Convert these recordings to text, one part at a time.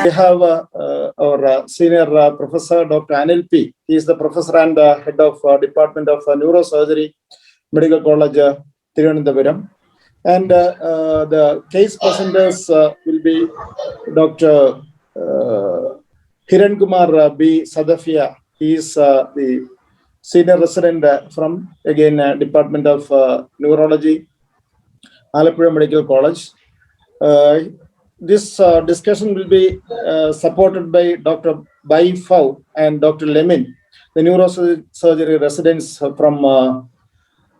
have our senior professor, Dr. Anil P. He is the professor and head of Department of Neurosurgery, Medical College, Thiruvananthapuram. And the case presenters will be Dr. Hiran Kumar B. Sadafia. He is the senior resident from, again, Department of Neurology, Alappuzha Medical College. This discussion will be supported by Dr. Bai Fau and Dr. Lemin, the neurosurgery residents from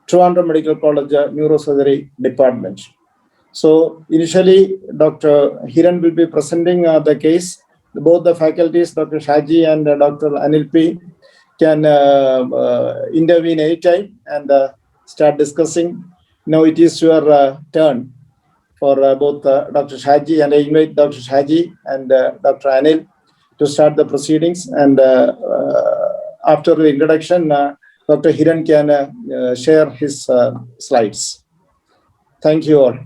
Trivandrum Medical College Neurosurgery Department. So initially, Dr. Hiran will be presenting the case. Both the faculties, Dr. Shaji and Dr. Anil P, can intervene anytime and start discussing. Now it is your turn for both Dr. Shaji, and I invite Dr. Shaji and Dr. Anil to start the proceedings. And after the introduction, Dr. Hiran can share his slides. Thank you all.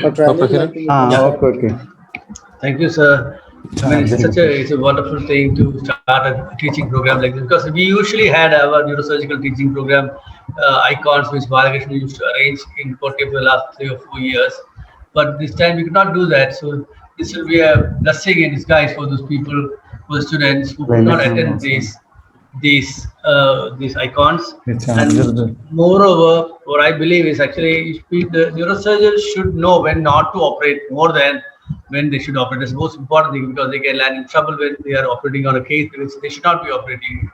Dr. Anil, okay. Thank you, sir. I mean, it's a wonderful thing to start a teaching program like this, because we usually had our neurosurgical teaching program icons, which Balakrishnan used to arrange in Kotte for the last 3 or 4 years. But this time we could not do that. So this will be a blessing in disguise for those people, for the students who could not attend these icons. And moreover, what I believe is actually the neurosurgeons should know when not to operate more than when they should operate. That's the most important thing, because they can land in trouble when they are operating on a case which they should not be operating.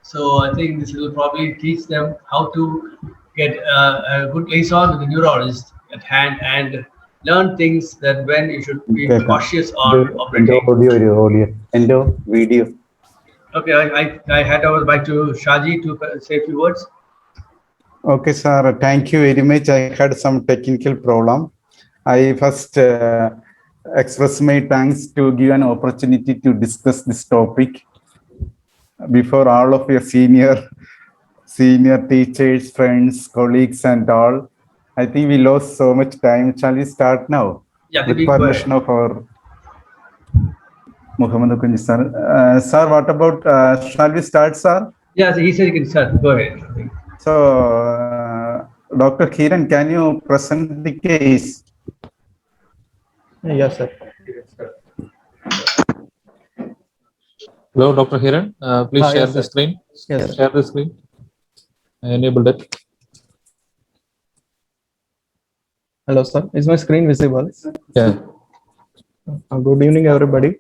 So I think this will probably teach them how to get a good liaison with the neurologist at hand and learn things that when you should be cautious on operating. Audio, video. Okay, I hand over the mic to Shaji to say a few words. Okay, sir. Thank you very much. I had some technical problem. I first express my thanks to give an opportunity to discuss this topic before all of your senior teachers, friends, colleagues, and all. I think we lost so much time. Shall we start now? Yeah, with permission of our Muhammad Kunji sir. Sir, what about, shall we start, sir? Yeah, he said you can start. Go ahead. So, Dr. Hiran, can you present the case? Yes, sir. Hello, Dr. Hiran. Please share the screen. Yes, share the screen. I enabled it. Hello, sir. Is my screen visible? Yeah. Good evening, everybody.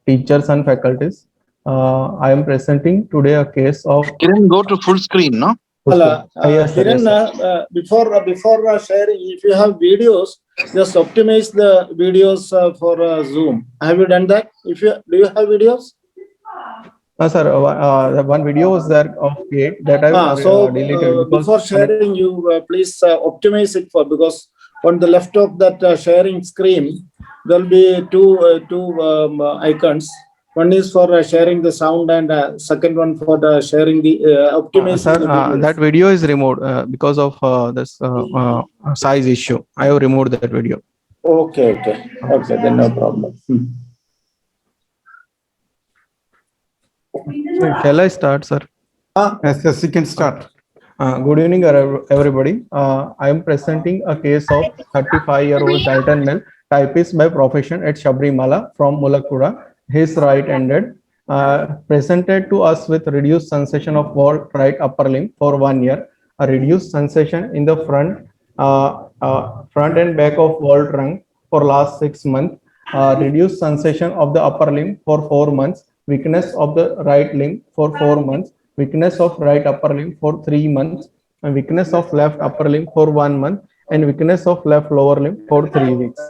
Teachers and faculties. I am presenting today a case of. Can go to full screen, no? Yes, Hiran, before sharing, if you have videos, just optimize the videos for Zoom. Have you done that? Do you have videos? Sir, one video was there of Gate that I deleted. Before sharing, you please optimize it because on the left of that sharing screen, there will be two icons. One is for sharing the sound, and second one for the sharing the optimizing. Sir, that video is removed because of this size issue. I have removed that video. Okay, then no problem. Shall I start, sir? Yes, you can start. Good evening, everybody. I am presenting a case of 35-year-old Titan male, typist by profession at Shabrimala from Mulakura. He is right-handed. Presented to us with reduced sensation of whole right upper limb for 1 year, a reduced sensation in the front and back of whole trunk for last 6 months, reduced sensation of the upper limb for 4 months, weakness of the right limb for 4 months, weakness of right upper limb for 3 months, and weakness of left upper limb for 1 month, and weakness of left lower limb for 3 weeks.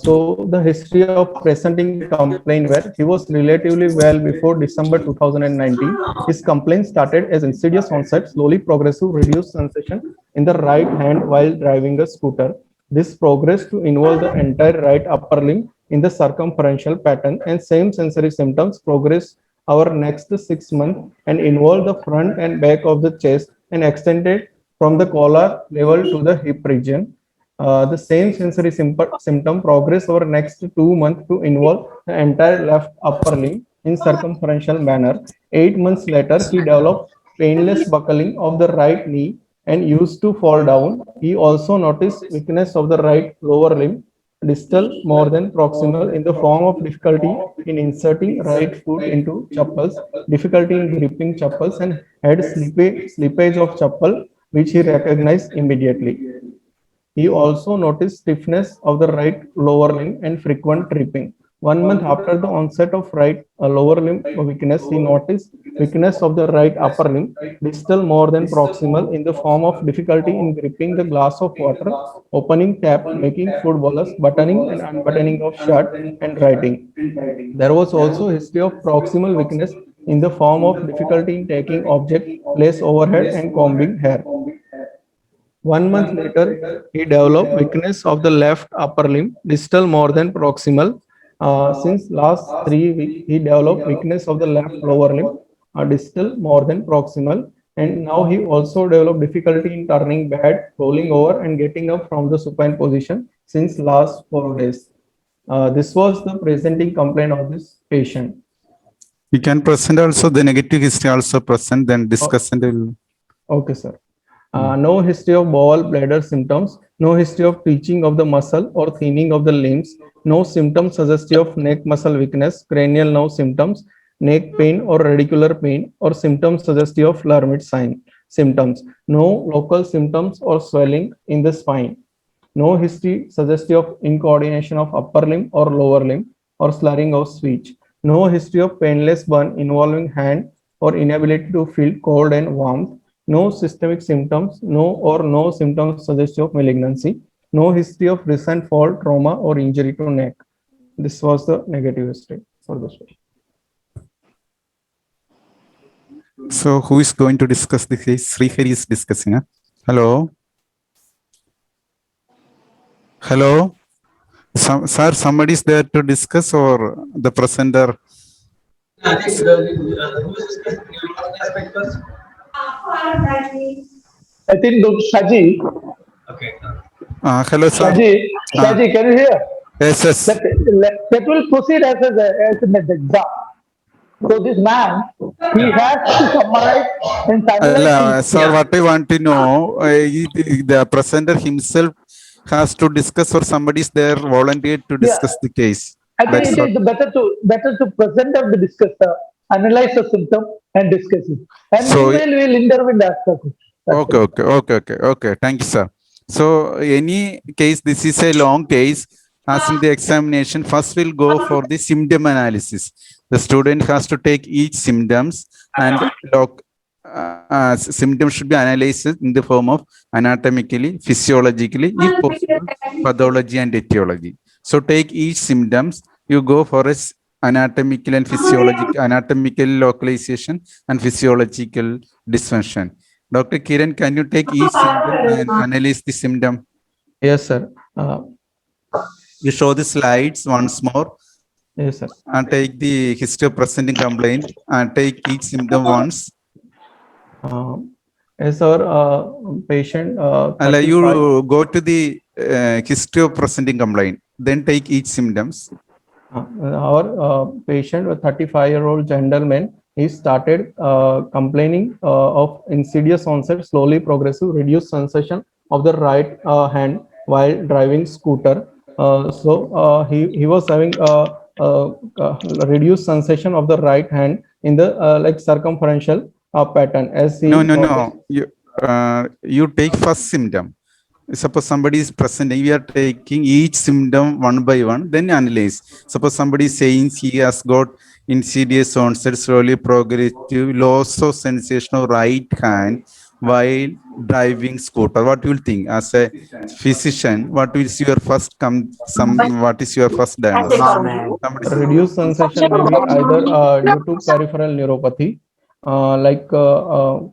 So the history of presenting complaint where he was relatively well before December 2019. His complaint started as insidious onset, slowly progressive reduced sensation in the right hand while driving a scooter. This progressed to involve the entire right upper limb in the circumferential pattern, and same sensory symptoms progressed over next 6 months and involved the front and back of the chest and extended from the collar level to the hip region. The same sensory symptom progress over next 2 months to involve the entire left upper limb in circumferential manner. 8 months later, he developed painless buckling of the right knee and used to fall down. He also noticed weakness of the right lower limb, distal more than proximal, in the form of difficulty in inserting right foot into chappals, difficulty in gripping chappals, and had slippage of chappal, which he recognized immediately. He also noticed stiffness of the right lower limb and frequent tripping. 1 month after the onset of right lower limb weakness, he noticed weakness of the right upper limb, distal more than proximal, in the form of difficulty in gripping the glass of water, opening tap, making food bolus, buttoning and unbuttoning of shirt, and writing. There was also history of proximal weakness in the form of difficulty in taking object placed overhead and combing hair. 1 month later, he developed weakness of the left upper limb, distal more than proximal. Since last 3 weeks, he developed weakness of the left lower limb, distal more than proximal. And now he also developed difficulty in turning bed, rolling over, and getting up from the supine position since last 4 days. This was the presenting complaint of this patient. You can present also the negative history also present, then discuss and we'll. Okay, sir. No history of bowel bladder symptoms, no history of twitching of the muscle or thinning of the limbs, no symptoms suggestive of neck muscle weakness, cranial nerve symptoms, neck pain or radicular pain, or symptoms suggestive of Lhermitte symptoms, no local symptoms or swelling in the spine, no history suggestive of incoordination of upper limb or lower limb or slurring of speech, no history of painless burn involving hand or inability to feel cold and warmth, no systemic symptoms, no symptoms suggestive of malignancy, no history of recent fall, trauma, or injury to neck. This was the negative history for this one. So who is going to discuss the case? Srihari is discussing. Huh? Hello. Hello. Sir, somebody is there to discuss or the presenter? I think who is discussing the aspect first? I think Shaji. Okay. Hello, sir. Shaji, can you hear? Yes, yes. That will proceed as an exam. So this man, he has to summarize and finalize. Sir, what I want to know, the presenter himself has to discuss or somebody is there volunteered to discuss the case. I think it is better to present or discuss, analyze the symptom and discuss it. And So, we will intervene after. Okay. Thank you, sir. So, any case, this is a long case. As in the examination, first we'll go for the symptom analysis. The student has to take each symptoms and symptoms should be analyzed in the form of anatomically, physiologically, if possible, pathology and etiology. So take each symptoms, you go for a anatomical and physiological, anatomical localization and physiological dysfunction. Dr. Kiran, can you take each symptom and analyze the symptom? Yes, sir. You show the slides once more. Yes, sir. And take the history of presenting complaint and take each symptom once. Yes, our patient. You go to the history of presenting complaint, then take each symptoms. Our patient, a 35-year-old gentleman, he started complaining of insidious onset, slowly progressive, reduced sensation of the right hand while driving scooter. So he was having reduced sensation of the right hand in the like circumferential pattern. As he no. You take first symptom. Suppose somebody is presenting, we are taking each symptom one by one, then analyze. Suppose somebody is saying he has got insidious onset, slowly progressive, loss of sensation of right hand while driving scooter. What you will think as a physician? What is your first what is your first diagnosis? Reduced sensation may be either due to peripheral neuropathy, like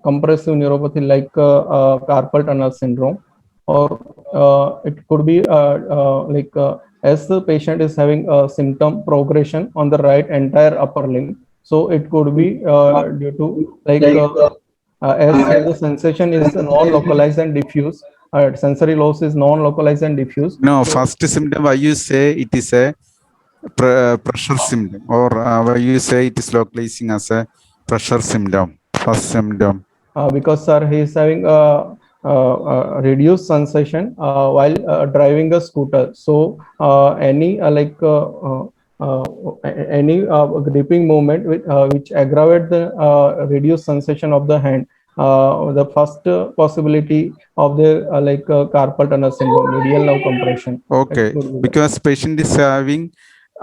compressive neuropathy, like carpal tunnel syndrome, or it could be as the patient is having a symptom progression on the right entire upper limb. So it could be due to like as the sensation is non-localized and diffuse. Sensory loss is non-localized and diffuse. No, first symptom, why you say it is a pressure symptom, or why you say it is localizing as a pressure symptom, first symptom? Because sir, he is having reduced sensation while driving a scooter. So any any gripping movement which aggravate the reduced sensation of the hand. The first possibility of the carpal tunnel syndrome, medial nerve compression. Okay, because patient is having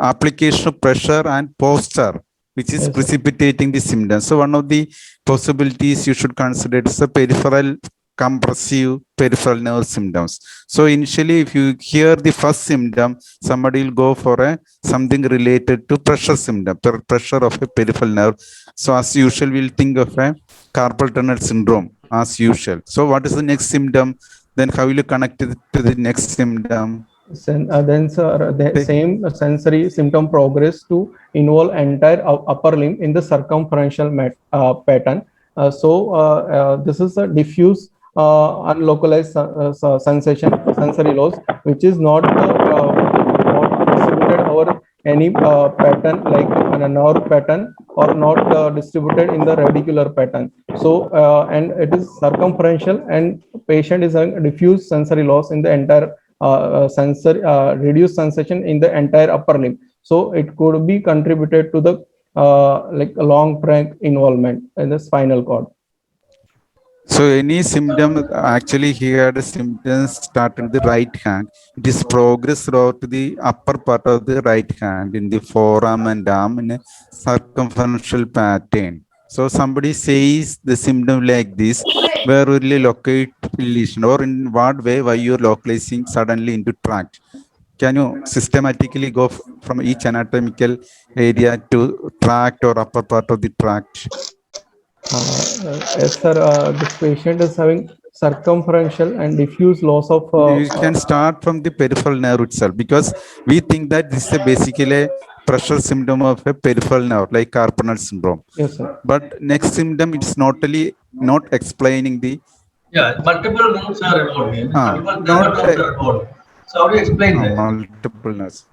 application of pressure and posture, which is Yes, sir. precipitating the symptoms. So one of the possibilities you should consider is the peripheral compressive peripheral nerve symptoms. So initially, if you hear the first symptom, somebody will go for a something related to pressure symptom, pressure of a peripheral nerve. So as usual, we'll think of a carpal tunnel syndrome as usual. So what is the next symptom? Then how will you connect it to the next symptom? Then sir, the same sensory symptom progress to involve entire upper limb in the circumferential pattern. This is a diffuse unlocalized sensation, sensory loss, which is not distributed over any pattern like a nerve pattern, or not distributed in the radicular pattern. So and it is circumferential, and patient is having diffuse sensory loss in the entire reduced sensation in the entire upper limb. So it could be contributed to the like a long trunk involvement in the spinal cord. So any symptom, actually he had a symptom start in the right hand. It is progress throughout the upper part of the right hand in the forearm and arm in a circumferential pattern. So somebody says the symptom like this, where will you locate lesion, or in what way why you are localizing suddenly into tract? Can you systematically go from each anatomical area to tract or upper part of the tract? Yes, sir. This patient is having circumferential and diffuse loss of. You can start from the peripheral nerve itself, because we think that this is basically a pressure symptom of a peripheral nerve, like carpal tunnel syndrome. Yes, sir. But next symptom, it's not explaining the. Yeah, multiple nerves are involved here. Multiple nerves are involved. So how do you explain that? Multiple nerves.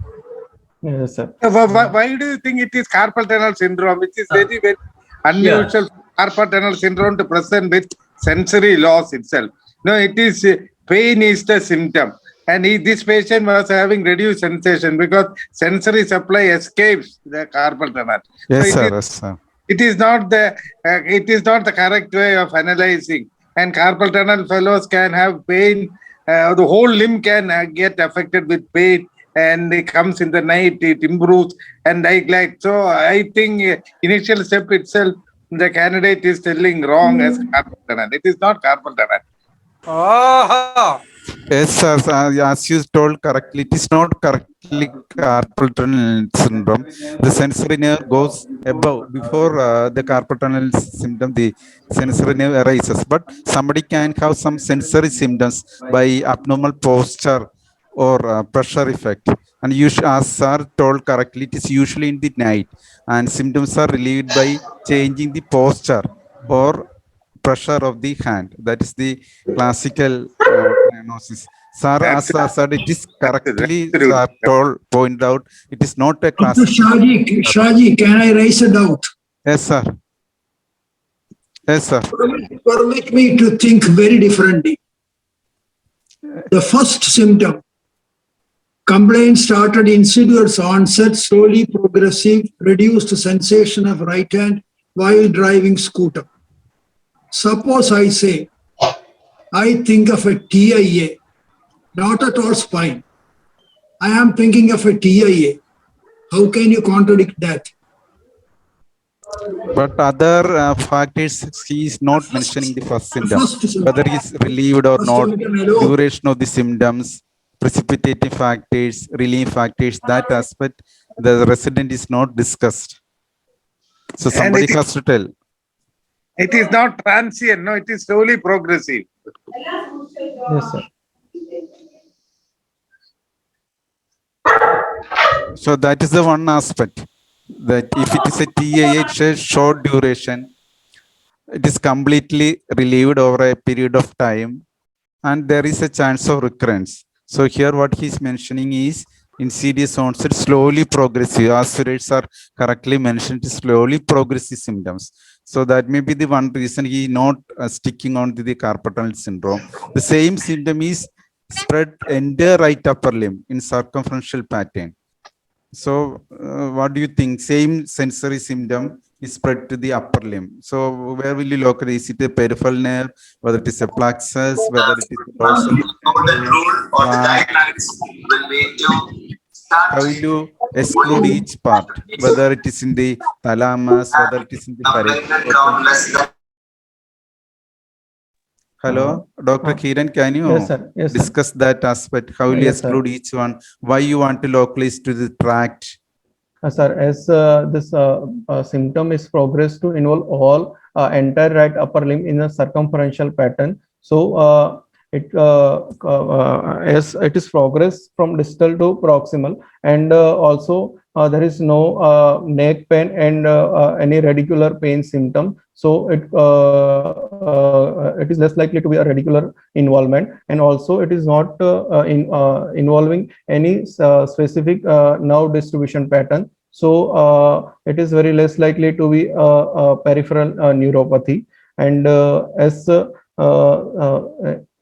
Yes, sir. Why do you think it is carpal tunnel syndrome, which is very, very unusual carpal tunnel syndrome to present with sensory loss itself? No, it is pain is the symptom. And this patient was having reduced sensation because sensory supply escapes the carpal tunnel. Yes, So sir. Yes, sir. it is not the correct way of analyzing. And carpal tunnel fellows can have pain. The whole limb can get affected with pain, and it comes in the night, it improves, and so I think initial step itself, the candidate is telling wrong as carpal tunnel. It is not carpal tunnel. Yes, sir. As you told correctly, it is not correctly carpal tunnel syndrome. The sensory nerve goes above before the carpal tunnel symptom. The sensory nerve arises, but somebody can have some sensory symptoms by abnormal posture or pressure effect. And as sir told correctly, it is usually in the night, and symptoms are relieved by changing the posture or pressure of the hand. That is the classical diagnosis. Sir, as sir said, it is correctly pointed out. It is not a classic. Shaji, can I raise a doubt? Yes, sir. Yes, sir. Permit me to think very differently. The first symptom, complaint started insidious onset, slowly progressive, reduced sensation of right hand while driving scooter. Suppose I say, I think of a TIA, not at all spine. I am thinking of a TIA. How can you contradict that? But other factors, he is not mentioning the first symptom, whether he is relieved or not, duration of the symptoms, precipitating factors, relief factors, that aspect, the resident is not discussed. So somebody has to tell. It is not transient, no, it is slowly progressive. Yes, sir. So that is the one aspect, that if it is a TIA, it's a short duration. it is completely relieved over a period of time, and there is a chance of recurrence. So here what he's mentioning is insidious onset, slowly progressive, as Suresh are correctly mentioned, slowly progressive symptoms. So that may be the one reason he not sticking on to the carpal tunnel syndrome. The same symptom is spread entire right upper limb in circumferential pattern. So what do you think? Same sensory symptom is spread to the upper limb. So where will you locate? Is it a peripheral nerve, whether it is a plexus, whether it is a dorsal? How will you exclude each part, whether it is in the thalamus, whether it is in the parietal? Hello, Dr. Kiran, can you Yes, sir. Yes, sir. discuss that aspect? How will you Yes, sir. exclude each one? Why you want to localize to the tract? Sir, as this symptom is progress to involve all entire right upper limb in a circumferential pattern. So as it is progress from distal to proximal, and also there is no neck pain and any radicular pain symptom. So it is less likely to be a radicular involvement, and also it is not involving any specific nerve distribution pattern. So it is very less likely to be a peripheral neuropathy. And as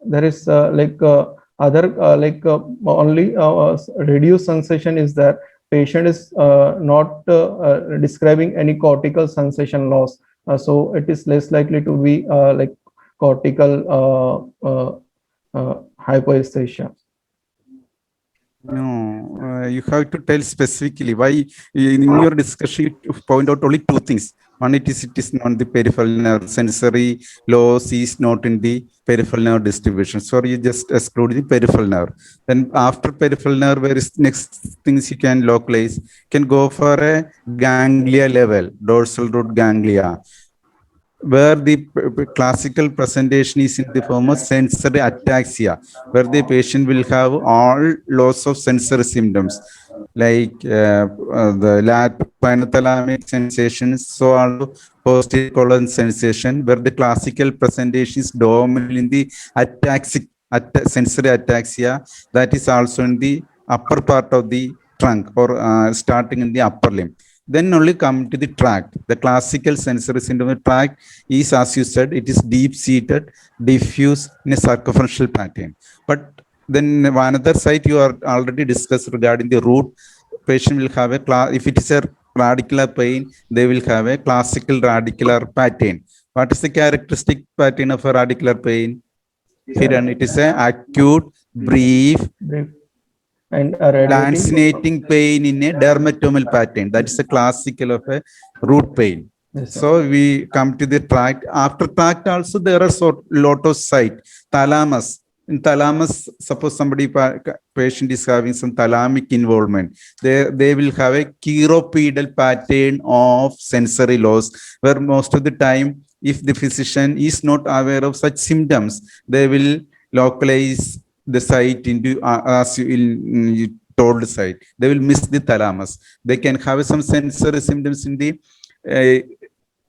there is only reduced sensation is there. Patient is not describing any cortical sensation loss. So it is less likely to be like cortical hypoesthesia. No, you have to tell specifically why in your discussion you point out only two things. One, it is not the peripheral nerve, sensory loss is not in the peripheral nerve distribution. So you just exclude the peripheral nerve. Then after peripheral nerve, where is next things you can localize? You can go for a ganglia level, dorsal root ganglia, where the classical presentation is in the form of sensory ataxia, where the patient will have all loss of sensory symptoms like the pinothalamic sensations, so also posterior colon sensation, where the classical presentation is dominant in the ataxic sensory ataxia, that is also in the upper part of the trunk or starting in the upper limb. Then only come to the tract. The classical sensory syndrome tract is, as you said, it is deep-seated, diffuse in a circumferential pattern. But then another site you are already discussed regarding the root. Patient will have a if it is a radicular pain, they will have a classical radicular pattern. What is the characteristic pattern of a radicular pain? Here, it is an acute, brief, and lancinating pain in a dermatomal pattern. That is a classical of a root pain. Yes, so we come to the tract. After tract also there are lot of site. Thalamus. In thalamus, suppose somebody patient is having some thalamic involvement, they will have a chiropedal pattern of sensory loss, where most of the time, if the physician is not aware of such symptoms, they will localize the site into as you told site. They will miss the thalamus. They can have some sensory symptoms in the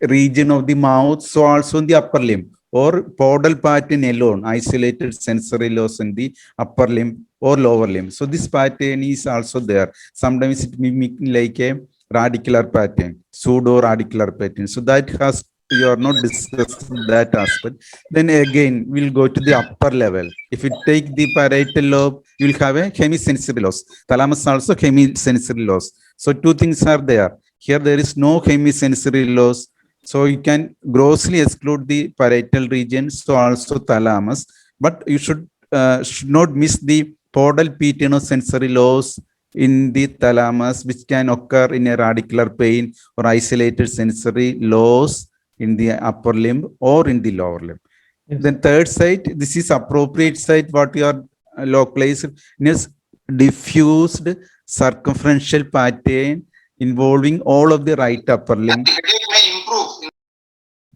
region of the mouth, so also in the upper limb, or podal pattern alone, isolated sensory loss in the upper limb or lower limb. So this pattern is also there. Sometimes it mimic like a radicular pattern, pseudo radicular pattern. So that has, you are not discussing that aspect. Then again, we'll go to the upper level. If you take the parietal lobe, you will have a hemisensory loss. Thalamus also hemisensory loss. So two things are there. Here there is no hemisensory loss. So you can grossly exclude the parietal region, so also thalamus. But you should not miss the podal sensory loss in the thalamus, which can occur in a radicular pain or isolated sensory loss in the upper limb or in the lower limb. Yes. Then third site, this is appropriate site what you are localized is diffused circumferential pattern involving all of the right upper limb.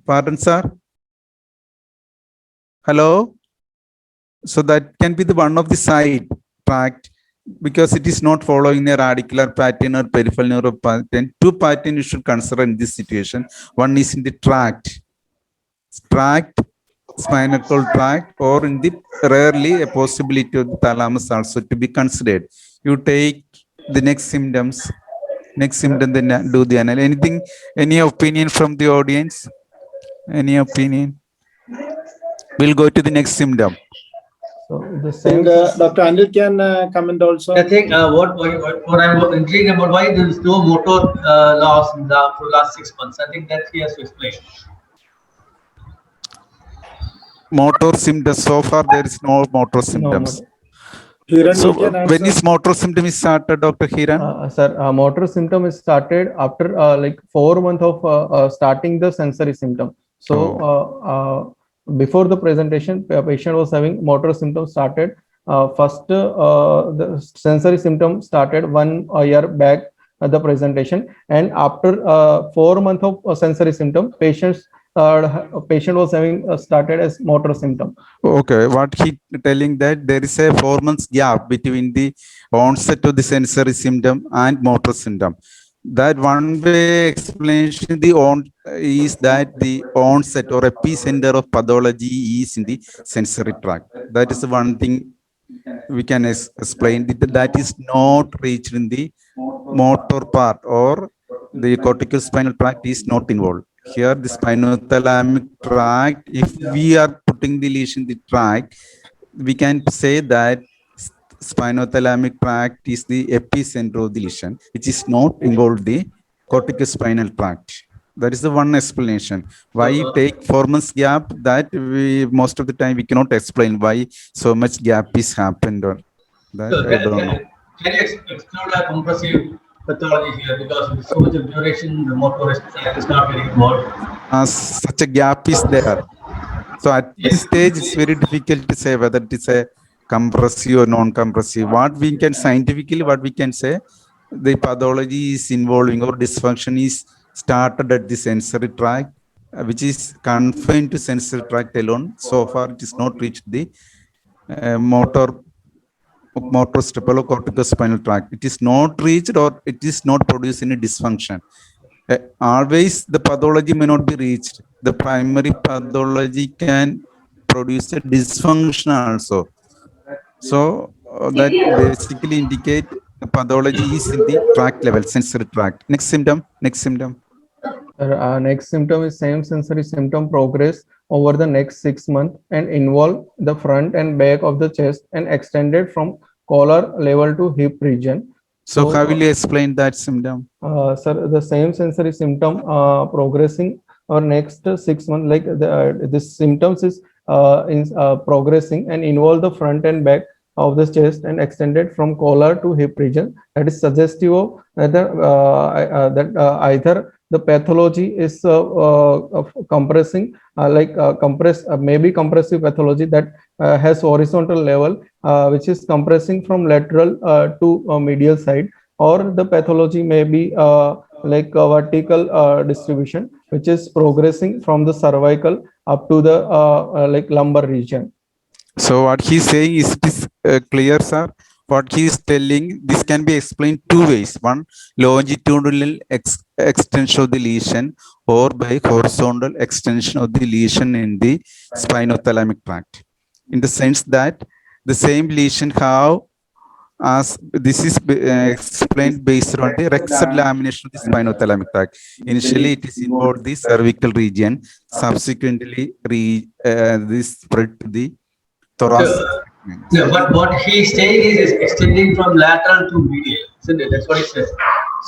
Pardon, sir? Hello? So that can be the one of the side tract, because it is not following a radicular pattern or peripheral neural pattern. Two patterns you should consider in this situation. One is in the tract. tract, spinal cord tract, or in the rarely a possibility of the thalamus also to be considered. You take the next symptoms, then do the analysis. Anything, any opinion from the audience? Any opinion? We'll go to the next symptom. So the I same. think Dr. Anil can comment also. I think what I'm intrigued about, why there is no motor loss in for the last 6 months. I think that he has to explain. Motor symptoms. So far, there is no motor symptoms. Hiran, So you can answer. when is motor symptom is started, Dr. Hiran? Sir, motor symptom is started after like 4 months of starting the sensory symptom. So before the presentation, patient was having motor symptoms started. First, the sensory symptom started 1 year back at the presentation, and after 4 months of sensory symptom, patient was having started as motor symptom. Okay, what he telling that there is a 4 months gap between the onset of the sensory symptom and motor symptom. That one way explanation is that the onset or epicenter of pathology is in the sensory tract. That is one thing we can explain. That is not reached in the motor part, or the cortical spinal tract is not involved. Here, the spinothalamic tract, if we are putting the lesion in the tract, we can say that spinothalamic tract is the epicenter of the lesion, which is not involved the cortical spinal tract. That is the one explanation. Why take 4 months gap? That we most of the time we cannot explain why so much gap is happened. Or that So I don't know. can you exclude a compressive pathology here, because with so much of duration, the motor is not very involved. Such a gap is there. So at this stage, it's very difficult to say whether it is a compressive or non-compressive. What we can scientifically, what we can say, the pathology is involving or dysfunction is started at the sensory tract, which is confined to sensory tract alone. So far, it is not reached the motor staphylocorticospinal tract. It is not reached, or it is not producing any dysfunction. Always the pathology may not be reached. The primary pathology can produce a dysfunction also. So that basically indicate the pathology is in the tract level, sensory tract. Next symptom. Next symptom. Next symptom is same sensory symptom progress over the next 6 months and involve the front and back of the chest and extended from collar level to hip region. So how will you explain that symptom? Sir, the same sensory symptom progressing over next 6 months, like this symptoms is progressing and involve the front and back of the chest and extended from collar to hip region. That is suggestive of either the pathology is compressing, maybe compressive pathology that has horizontal level, which is compressing from lateral to medial side, or the pathology may be like a vertical distribution, which is progressing from the cervical up to the like lumbar region. So what he's saying is, it is clear, sir. What he is telling, this can be explained 2 ways. One, longitudinal extension of the lesion, or by horizontal extension of the lesion in the spinothalamic tract. In the sense that the same lesion, how as this is explained based on the rexed lamination of the spinothalamic tract. Initially, it is involved the cervical region. Subsequently, this spread to the thoracic. Yeah, but what he's saying is extending from lateral to medial, isn't it? That's what he says.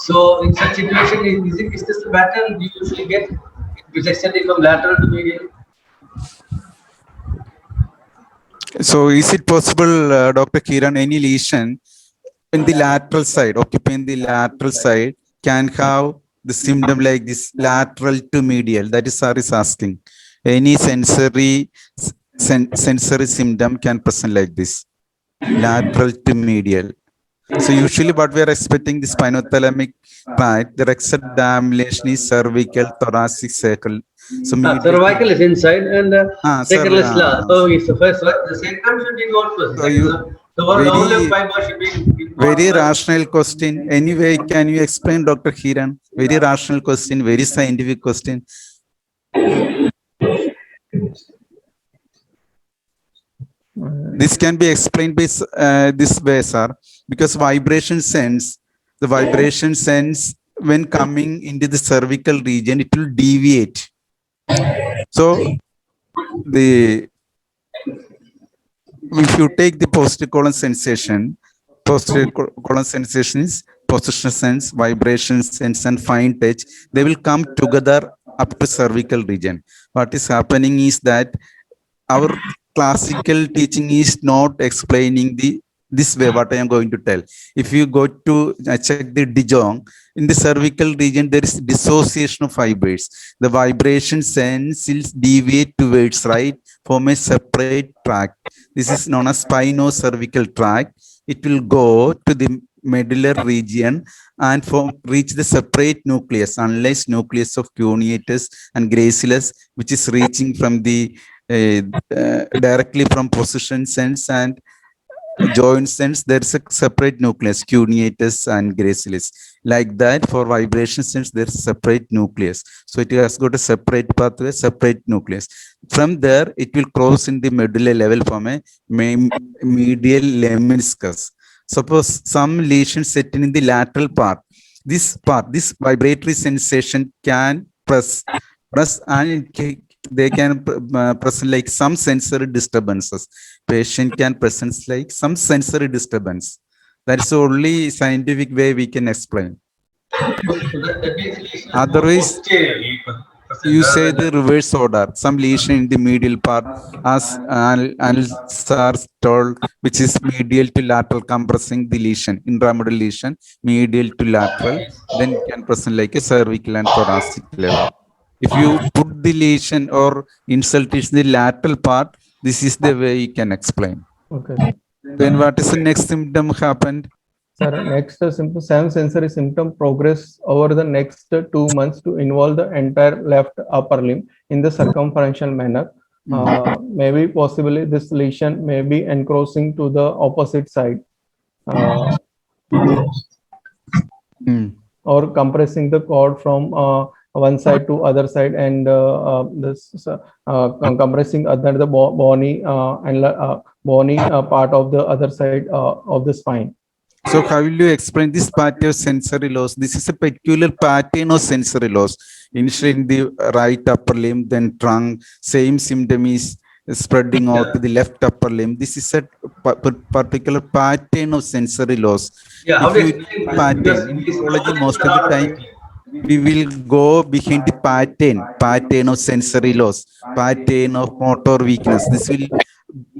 So in such situation, is this the pattern you usually get? It's extending from lateral to medial. So is it possible, Dr. Kiran, any lesion in the lateral side, occupying the lateral side, can have the symptom like this, lateral to medial? That is, sir is asking. Any sensory symptom can present like this, lateral to medial. So usually what we are expecting, the spinothalamic tract, the rexed lamination is cervical, thoracic, sacral. So cervical is inside and sacral is last. So it's the first. The sacrum should be involved first. So very rational question. Anyway, can you explain, Dr. Hiran? Very rational question, very scientific question. This can be explained by this way, sir, because the vibration sense when coming into the cervical region, it will deviate. So if you take the posterior colon sensation is positional sense, vibration sense, and fine touch. They will come together up to cervical region. What is happening is that our classical teaching is not explaining this way what I am going to tell. If you go to check the De Jong, in the cervical region there is dissociation of fibers. The vibration sense will deviate towards right, form a separate tract. This is known as spinocervical tract. It will go to the medullary region and reach the separate nucleus, unless nucleus of cuneatus and gracilis, which is reaching from the directly from position sense and joint sense. There's a separate nucleus, cuneatus and gracilis. Like that, for vibration sense, there's a separate nucleus. So it has got a separate pathway, separate nucleus. From there, it will cross in the medullary level from a medial lemniscus. Suppose some lesion set in the lateral part. This vibratory sensation can press and they can present like some sensory disturbances. Patient can present like some sensory disturbance. That's the only scientific way we can explain. Otherwise, you say the reverse order, some lesion in the medial part, as Sir told, which is medial to lateral, compressing the lesion, intramedullary lesion, medial to lateral, then can present like a cervical and thoracic level. If you put the lesion or insult in the lateral part, this is the way you can explain. Okay. Then what is the next symptom happened? Sir, next symptom, same sensory symptom progress over the next 2 months to involve the entire left upper limb in the circumferential manner. Maybe possibly this lesion may be encroaching to the opposite side or compressing the cord from one side to other side, and compressing under the bony part of the other side of the spine. So how will you explain this pattern of sensory loss? This is a peculiar pattern of sensory loss. Initially in the right upper limb, then trunk, same symptom is spreading out to the left upper limb. This is a particular pattern of sensory loss. Yeah, if you pattern in neurology, most of the time we will go behind the pattern of sensory loss, pattern of motor weakness. This will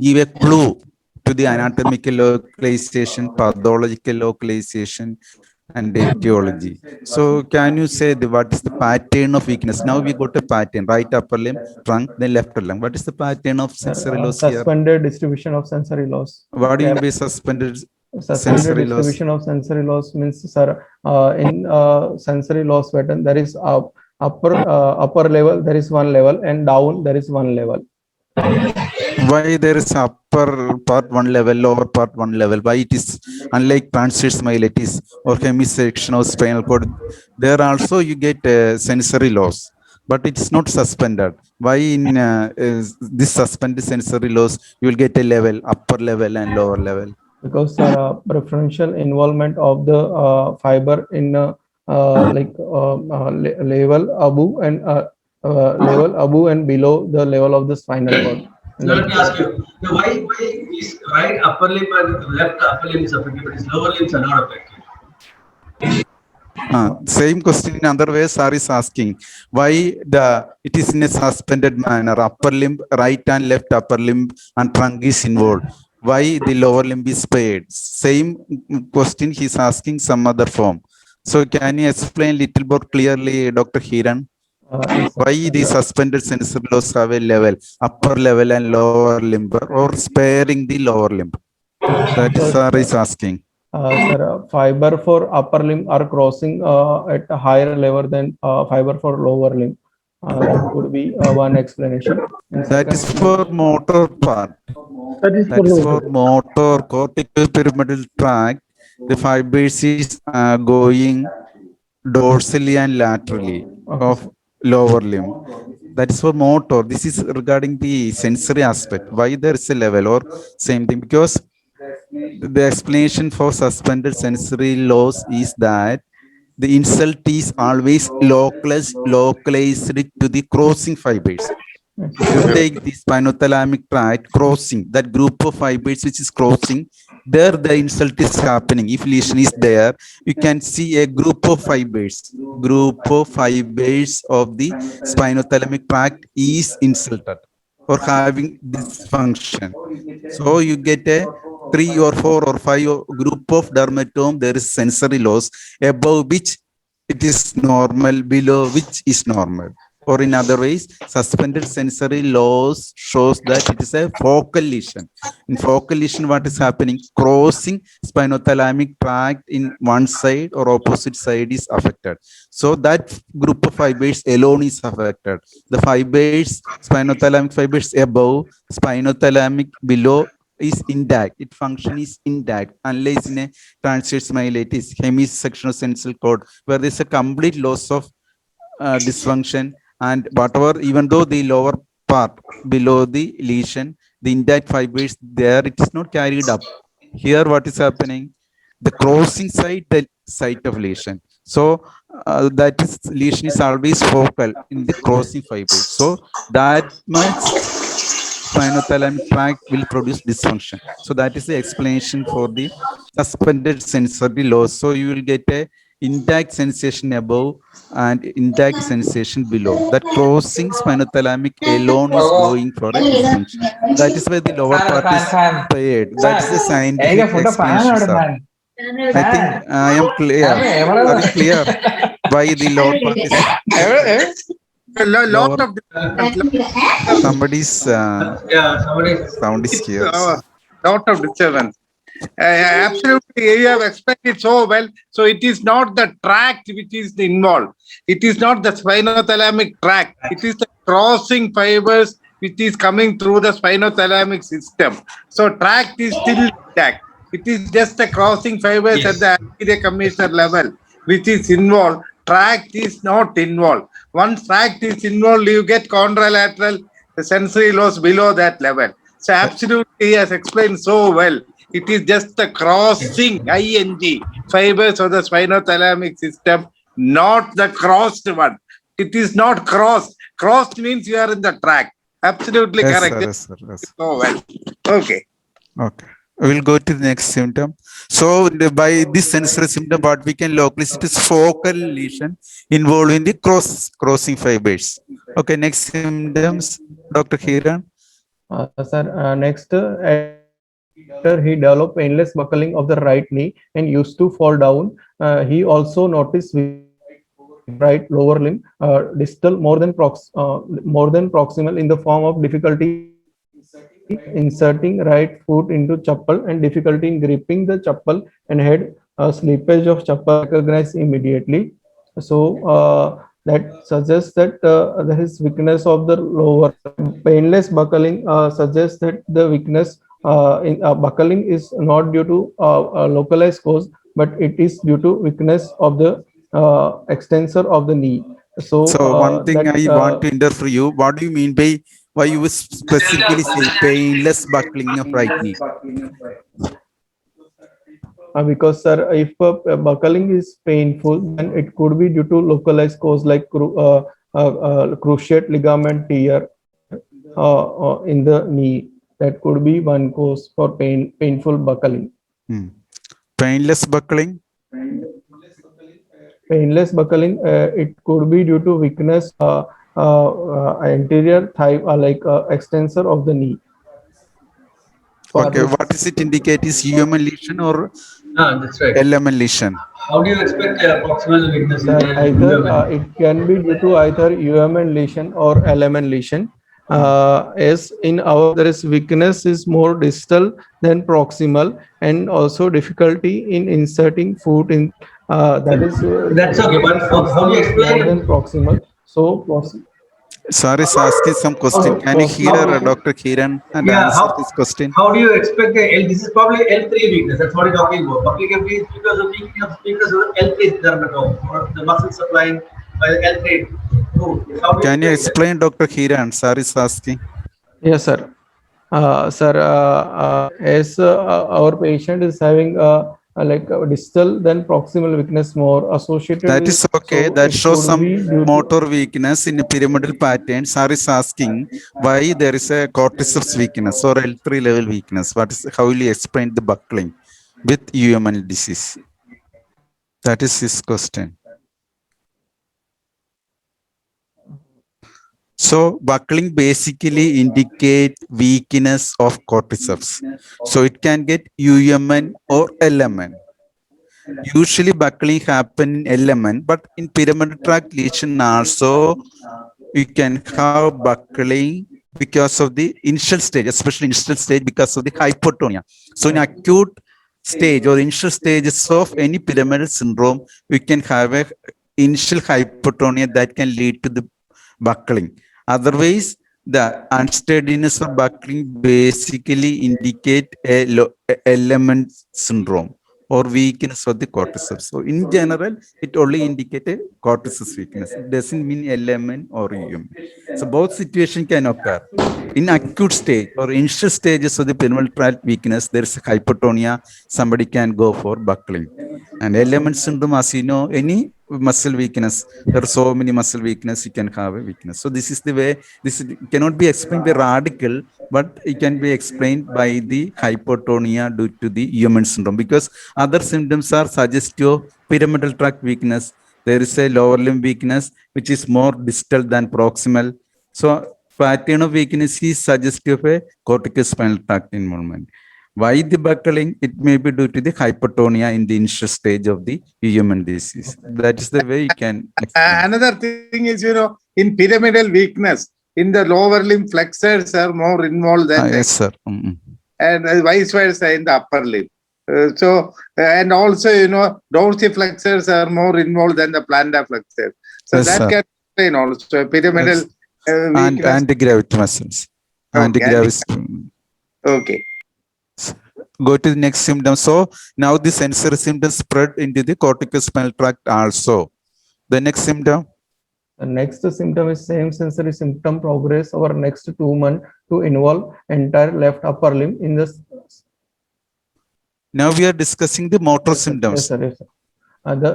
give a clue to the anatomical localization, pathological localization, and etiology. So can you say what is the pattern of weakness? Now we got a pattern, right upper limb, trunk, then left upper limb. What is the pattern of sensory loss here? Suspended distribution of sensory loss. What do you mean by suspended sensory distribution loss? Of sensory loss means, sir, in sensory loss pattern, there is upper level, there is one level, and down there is one level. Why there is upper part one level, lower part one level? Why it is unlike transverse myelitis or hemisection of spinal cord? There also you get sensory loss, but it's not suspended. Why in this suspended sensory loss you will get a level, upper level and lower level? Because preferential involvement of the fiber in level above and below the level of the spinal cord. So let me ask you, why is right upper limb and left upper limb is affected, but his lower limbs are not affected? Same question in other ways. Sir is asking why it is in a suspended manner. Upper limb, right and left upper limb and trunk is involved. Why the lower limb is spared? Same question he is asking some other form. So can you explain little more clearly, Dr. Hiran? Why the suspended sensory loss have a level, upper level and lower limb, or sparing the lower limb? That is Sir is asking. Sir, fiber for upper limb are crossing at a higher level than fiber for lower limb. That could be one explanation. That is for motor part. That is for motor cortical pyramidal tract. The fibers is going dorsally and laterally of lower limb. That is for motor. This is regarding the sensory aspect. Why there is a level or same thing? Because the explanation for suspended sensory loss is that the insult is always localized to the crossing fibers. If you take the spinothalamic tract crossing, that group of fibers which is crossing, there the insult is happening. If lesion is there, you can see a group of fibers of the spinothalamic tract is insulted or having dysfunction. So you get a 3 or 4 or 5 group of dermatome, there is sensory loss, above which it is normal, below which is normal. Or in other ways, suspended sensory loss shows that it is a focal lesion. In focal lesion, what is happening? Crossing spinothalamic tract in one side or opposite side is affected. So that group of fibers alone is affected. The fibers, spinothalamic fibers above, spinothalamic below is intact. Its function is intact, unless in a transverse myelitis, hemisectional sensory cord, where there is a complete loss of dysfunction. And whatever, even though the lower part below the lesion, the intact fibers there, it is not carried up. Here, what is happening? The crossing side, the site of lesion. So that is lesion is always focal in the crossing fibers. So that much spinothalamic tract will produce dysfunction. So that is the explanation for the suspended sensory loss. So you will get a intact sensation above and intact sensation below. That crossing spinothalamic alone is going for a dysfunction. That is why the lower part is paired. That is the scientific explanation, sir. I think I am clear. Are you clear why the lower part is? Lot of Somebody's sound is here. lot of disturbance. Absolutely, you have explained it so well. So it is not the tract which is involved. It is not the spinothalamic tract. It is the crossing fibers which is coming through the spinothalamic system. So tract is still intact. It is just the crossing fibers at the anterior commissure level which is involved. Tract is not involved. Once tract is involved, you get contralateral sensory loss below that level. So absolutely, he has explained so well. It is just the crossing ING fibers of the spinothalamic system, not the crossed one. It is not crossed. Crossed means you are in the tract. Absolutely Yes, correct. sir, yes, sir, yes. So well. Okay. Okay. We'll go to the next symptom. So by this sensory symptom, what we can localize it is focal lesion involving the crossing fibers. Okay, next symptoms, Dr. Hiran. Sir, next, after he developed painless buckling of the right knee and used to fall down, he also noticed right lower limb distal more than proximal in the form of difficulty inserting right foot into chappal and difficulty in gripping the chappal, and had slippage of chappal recognized immediately. So that suggests that there is weakness of the lower. Painless buckling suggests that the weakness in buckling is not due to localized cause, but it is due to weakness of the extensor of the knee. So One thing I want to interfere you. What do you mean by why you specifically say painless buckling of right knee? Because, sir, if buckling is painful, then it could be due to localized cause like cruciate ligament tear in the knee. That could be one cause for painful buckling. Painless buckling? Painless buckling, it could be due to weakness anterior thigh, extensor of the knee. Okay, what does it indicate? Is UMN lesion or that's right. LMN lesion? How do you expect proximal weakness? Either it can be due to either UMN lesion or LMN lesion. As in our, there is weakness is more distal than proximal, and also difficulty in inserting foot in that's okay, but how do you explain more than proximal. So Sorry, asking some question. Can you hear Dr. Kiran and answer this question? How do you expect the L? This is probably L3 weakness. That's what you're talking about. Buckling is because of weakness of L3 dermatome, or the muscle supplying by L3 Can you explain, Dr. Hiran? Sir is asking. Yes, sir. Sir, as our patient is having like distal then proximal weakness more associated That with, is okay. so That it shows could some be due to, motor weakness in a pyramidal pattern. Sir is asking why there is a corticeps weakness or L3 level weakness. How will you explain the buckling with UMN disease? That is his question. So buckling basically indicate weakness of corticeps. So it can get UMN or LMN. Usually buckling happen in LMN, but in pyramidal tract lesion also you can have buckling because of the initial stage, especially initial stage because of the hypotonia. So in acute stage or initial stages of any pyramidal syndrome, we can have a initial hypotonia that can lead to the buckling. Otherwise, the unsteadiness of buckling basically indicate a element syndrome or weakness of the corticeps. So in general, it only indicates a corticeps weakness. It doesn't mean LMN or UM. So both situations can occur. In acute stage or initial stages of the pyramidal tract weakness, there is a hypotonia. Somebody can go for buckling. And element syndrome, as you know, any muscle weakness, there are so many muscle weakness, you can have a weakness. So this is the way, cannot be explained by radical, but it can be explained by the hypotonia due to the human syndrome, because other symptoms are suggestive of pyramidal tract weakness. There is a lower limb weakness, which is more distal than proximal. So pattern of weakness is suggestive of a corticospinal tract involvement. Why the buckling? It may be due to the hypotonia in the initial stage of the human disease. That is the way you can explain. Another thing is, in pyramidal weakness, in the lower limb flexors are more involved than Yes, sir. and vice versa in the upper limb. And also, dorsiflexors are more involved than the plantar flexors. So Yes, that sir. can explain also pyramidal And weakness. anti-gravity muscles. Okay, Anti-gravity. Okay. Go to the next symptom. So now the sensory symptoms spread into the corticospinal tract also. The next symptom. the next symptom is same sensory symptom progress over next 2 months to involve entire left upper limb in the. Now we are discussing the motor symptoms. Yes, sir. Yes, sir.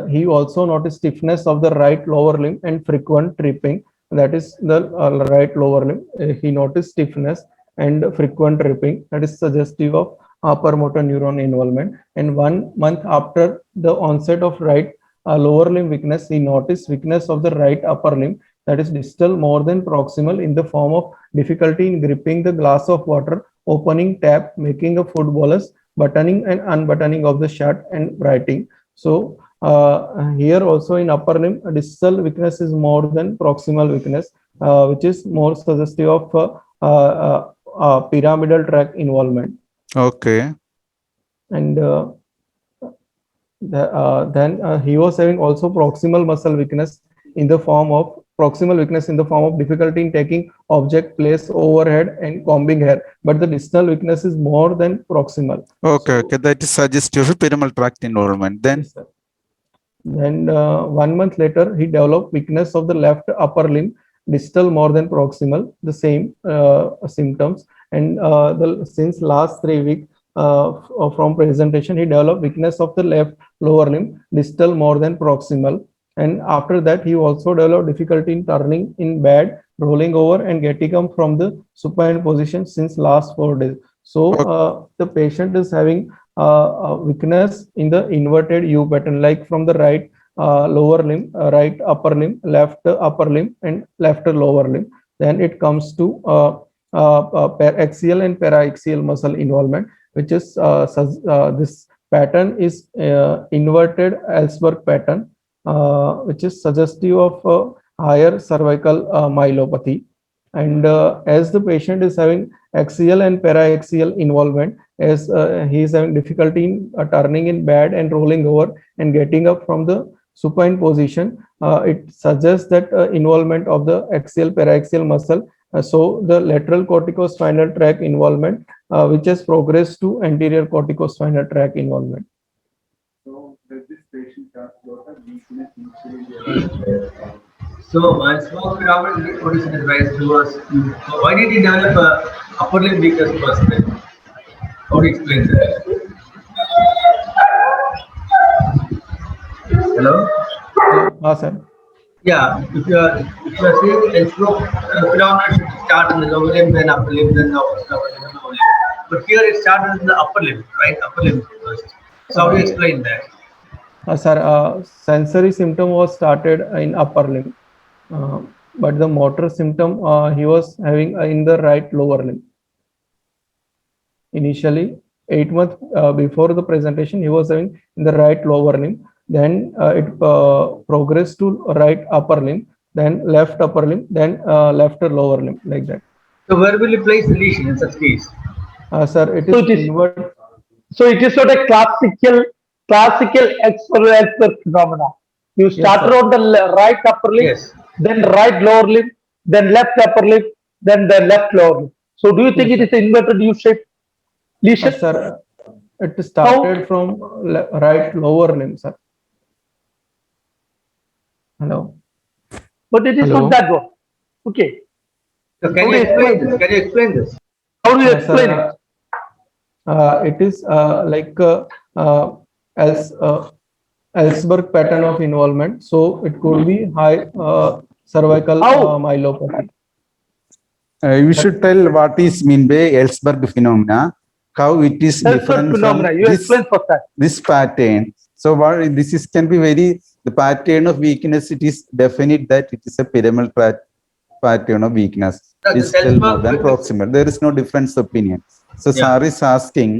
He also noticed stiffness of the right lower limb and frequent tripping. That is the right lower limb. He noticed stiffness and frequent tripping. That is suggestive of upper motor neuron involvement. And 1 month after the onset of right lower limb weakness, he noticed weakness of the right upper limb, that is distal more than proximal, in the form of difficulty in gripping the glass of water, opening tap, making a food bolus, buttoning and unbuttoning of the shirt, and writing. So here also in upper limb, distal weakness is more than proximal weakness, which is more suggestive of pyramidal tract involvement. Okay. And then he was having also proximal muscle weakness in the form of difficulty in taking object place overhead and combing hair, but the distal weakness is more than proximal. Okay, okay, that is suggestive of pyramidal tract involvement. Then, yes, then 1 month later, he developed weakness of the left upper limb, distal more than proximal, the same symptoms. And since last 3 weeks from presentation, he developed weakness of the left lower limb, distal more than proximal. And after that, he also developed difficulty in turning in bed, rolling over, and getting up from the supine position since last 4 days. So the patient is having weakness in the inverted U pattern, like from the right lower limb, right upper limb, left upper limb, and left lower limb. Then it comes to axial and paraaxial muscle involvement, which is this pattern is inverted Ellsworth pattern, which is suggestive of higher cervical myelopathy. And as the patient is having axial and paraaxial involvement, as he is having difficulty in turning in bed and rolling over and getting up from the supine position, it suggests that involvement of the axial paraaxial muscle. So the lateral corticospinal tract involvement, which has progressed to anterior corticospinal tract involvement. So this patient has got a weakness So my smoke predominantly condition is right to us. So why did he develop a upper limb weakness first then? How do you explain that? Hello? Hello, sir. Yeah, if you are saying a stroke phenomenon should start in the lower limb, then upper limb, then lower limb, then lower limb. But here it started in the upper limb, right? Upper limb first. So how do you explain that? Sir, sensory symptom was started in upper limb, but the motor symptom he was having in the right lower limb. Initially, 8 months before the presentation, he was having in the right lower limb. Then it progressed to right upper limb, then left upper limb, then left lower limb, like that. So where will you place the lesion in such case? Sir, it So is it is- inward. So it is not a classical exponential phenomena. You started sir. on the right upper limb, Yes. then right lower limb, then left upper limb, then the left lower limb. So do you think Yes, it is an inverted U-shaped lesion? Sir, it started from right lower limb, sir. Hello. But it is Hello. not that one. Okay. So can you explain this? Can you explain this? How do you Sir, explain it? it is like Ellsberg pattern of involvement. So it could be high cervical How? myelopathy. You should tell what is mean by Ellsberg phenomena, how it is That's different not from phenomena. You explain first that. this pattern. So what this is can be very, the pattern of weakness, it is definite that it is a pyramidal pattern of weakness. The Distal more than Ellsberg- proximal. There is no difference opinion. So Yeah. Sir is asking,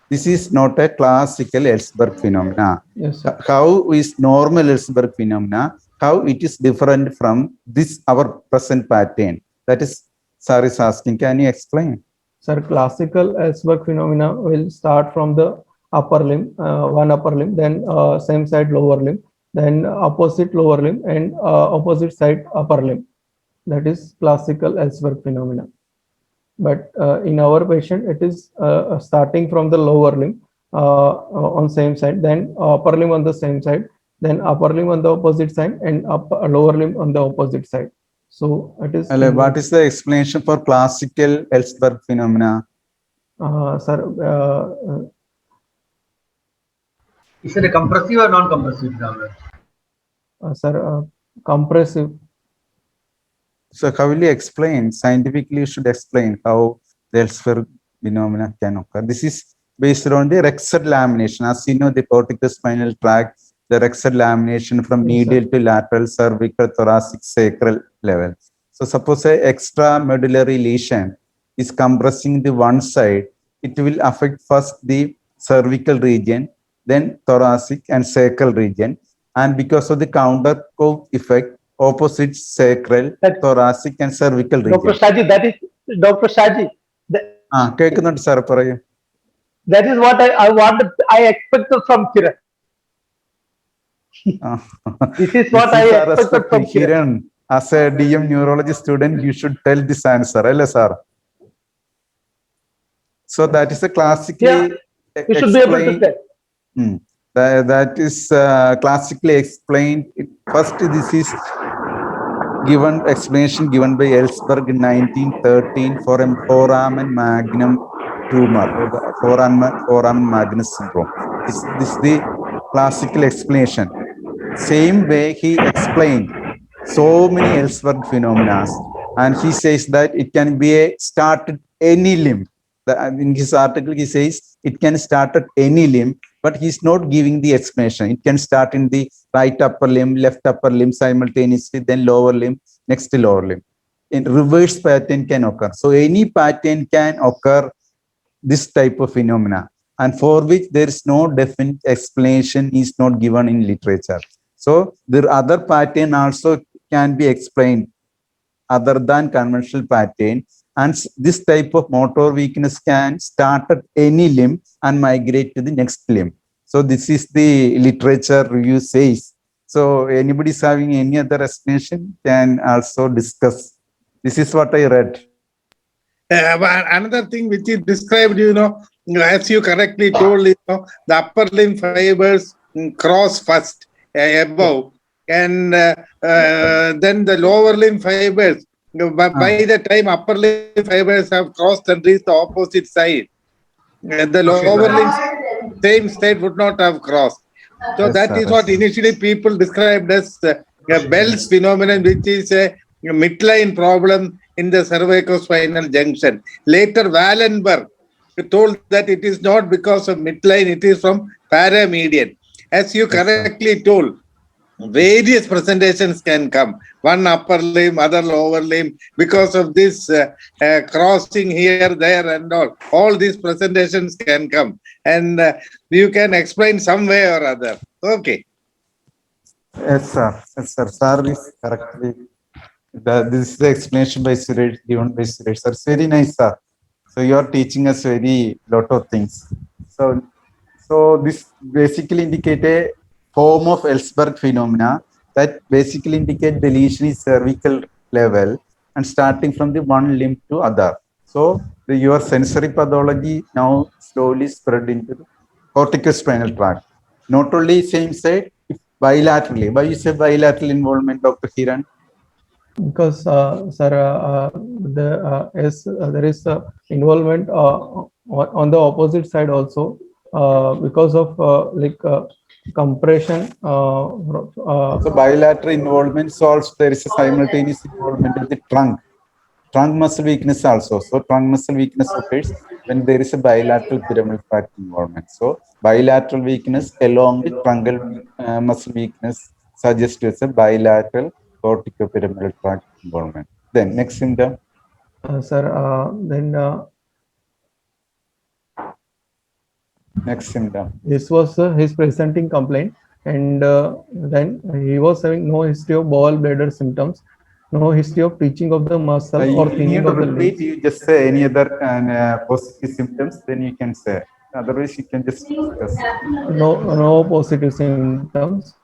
this is not a classical Ellsberg phenomena. Yes, sir. How is normal Ellsberg phenomena? How it is different from this our present pattern? That is Sir is asking. Can you explain? Sir, classical Ellsberg phenomena will start from the upper limb, one upper limb, then same side lower limb, then opposite lower limb, and opposite side upper limb. That is classical Ellsberg phenomena. But in our patient, it is starting from the lower limb on same side, then upper limb on the same side, then upper limb on the opposite side, and lower limb on the opposite side. So it is. What is the explanation for classical Ellsberg phenomena? Sir, Is it a compressive or non-compressive phenomenon? sir, compressive. So how will you explain? Scientifically, you should explain how the Ellsberg phenomena can occur. This is based on the Rexed lamination. As you know, the corticospinal tract, the Rexed lamination from Yes, sir. medial to lateral, cervical, thoracic, sacral level. So suppose a extramedullary lesion is compressing the one side, it will affect first the cervical region, then thoracic and sacral region. And because of the counter curve effect, opposite sacral, That- thoracic and cervical Dr. region. Shaji, that is Dr. Shaji. കേൾക്കുന്നുണ്ട് sir പറയൂ. That is what I wanted. I expected from Kiran. This is what I expected from Kiran. Kiran, as a DM neurology student, you should tell this answer, right, sir? So that is a classically You should be able to explained. tell. That is classically explained. First, this is given explanation given by Ellsberg in 1913 for a foramen magnum tumor, foramen magnus syndrome. This is the classical explanation. Same way he explained so many Ellsberg phenomena, and he says that it can be a start at any limb. In his article, he says it can start at any limb, but he's not giving the explanation. It can start in the right upper limb, left upper limb simultaneously, then lower limb, next lower limb. In reverse pattern can occur. So any pattern can occur, this type of phenomena, and for which there is no definite explanation is not given in literature. So the other pattern also can be explained other than conventional pattern, and this type of motor weakness can start at any limb and migrate to the next limb. So this is the literature review says. So anybody is having any other explanation can also discuss. This is what I read. But another thing which is described, as you correctly told, the upper limb fibers cross first above, and then the lower limb fibers. By the time upper limb fibers have crossed and reached the opposite side, the lower limb same state would not have crossed. So Yes, that sir, is what yes. initially people described as Bell's phenomenon, which is a midline problem in the cervicospinal junction. Later, Wallenberg told that it is not because of midline, it is from paramedian. As you correctly told, various presentations can come. One upper limb, other lower limb, because of this crossing here, there, and all. All these presentations can come, and you can explain some way or other. Okay. Yes, sir. Yes, sir. Sir is correctly. This is the explanation by Suresh, given by Suresh. Sir, it's very nice, sir. So you are teaching us very lot of things. So this basically indicate a form of Ellsberg phenomena that basically indicate the lesion is cervical level and starting from the one limb to other. So your sensory pathology now slowly spread into the corticospinal tract. Not only same side, bilaterally. Why you say bilateral involvement, Dr. Kiran? Because sir, there is involvement on the opposite side also because of compression. So bilateral involvement, so also there is a simultaneous involvement of the trunk muscle weakness also. So trunk muscle weakness occurs when there is a bilateral pyramidal tract involvement. So bilateral weakness along with truncal muscle weakness suggests as a bilateral corticopyramidal tract involvement. Then next symptom. Sir, then next symptom. this was his presenting complaint, and then he was having no history of bowel bladder symptoms, no history of twitching of the muscle or You thinning need to of the repeat, limbs. you just say any other positive symptoms, then you can say. Otherwise, you can just discuss. No positive symptoms,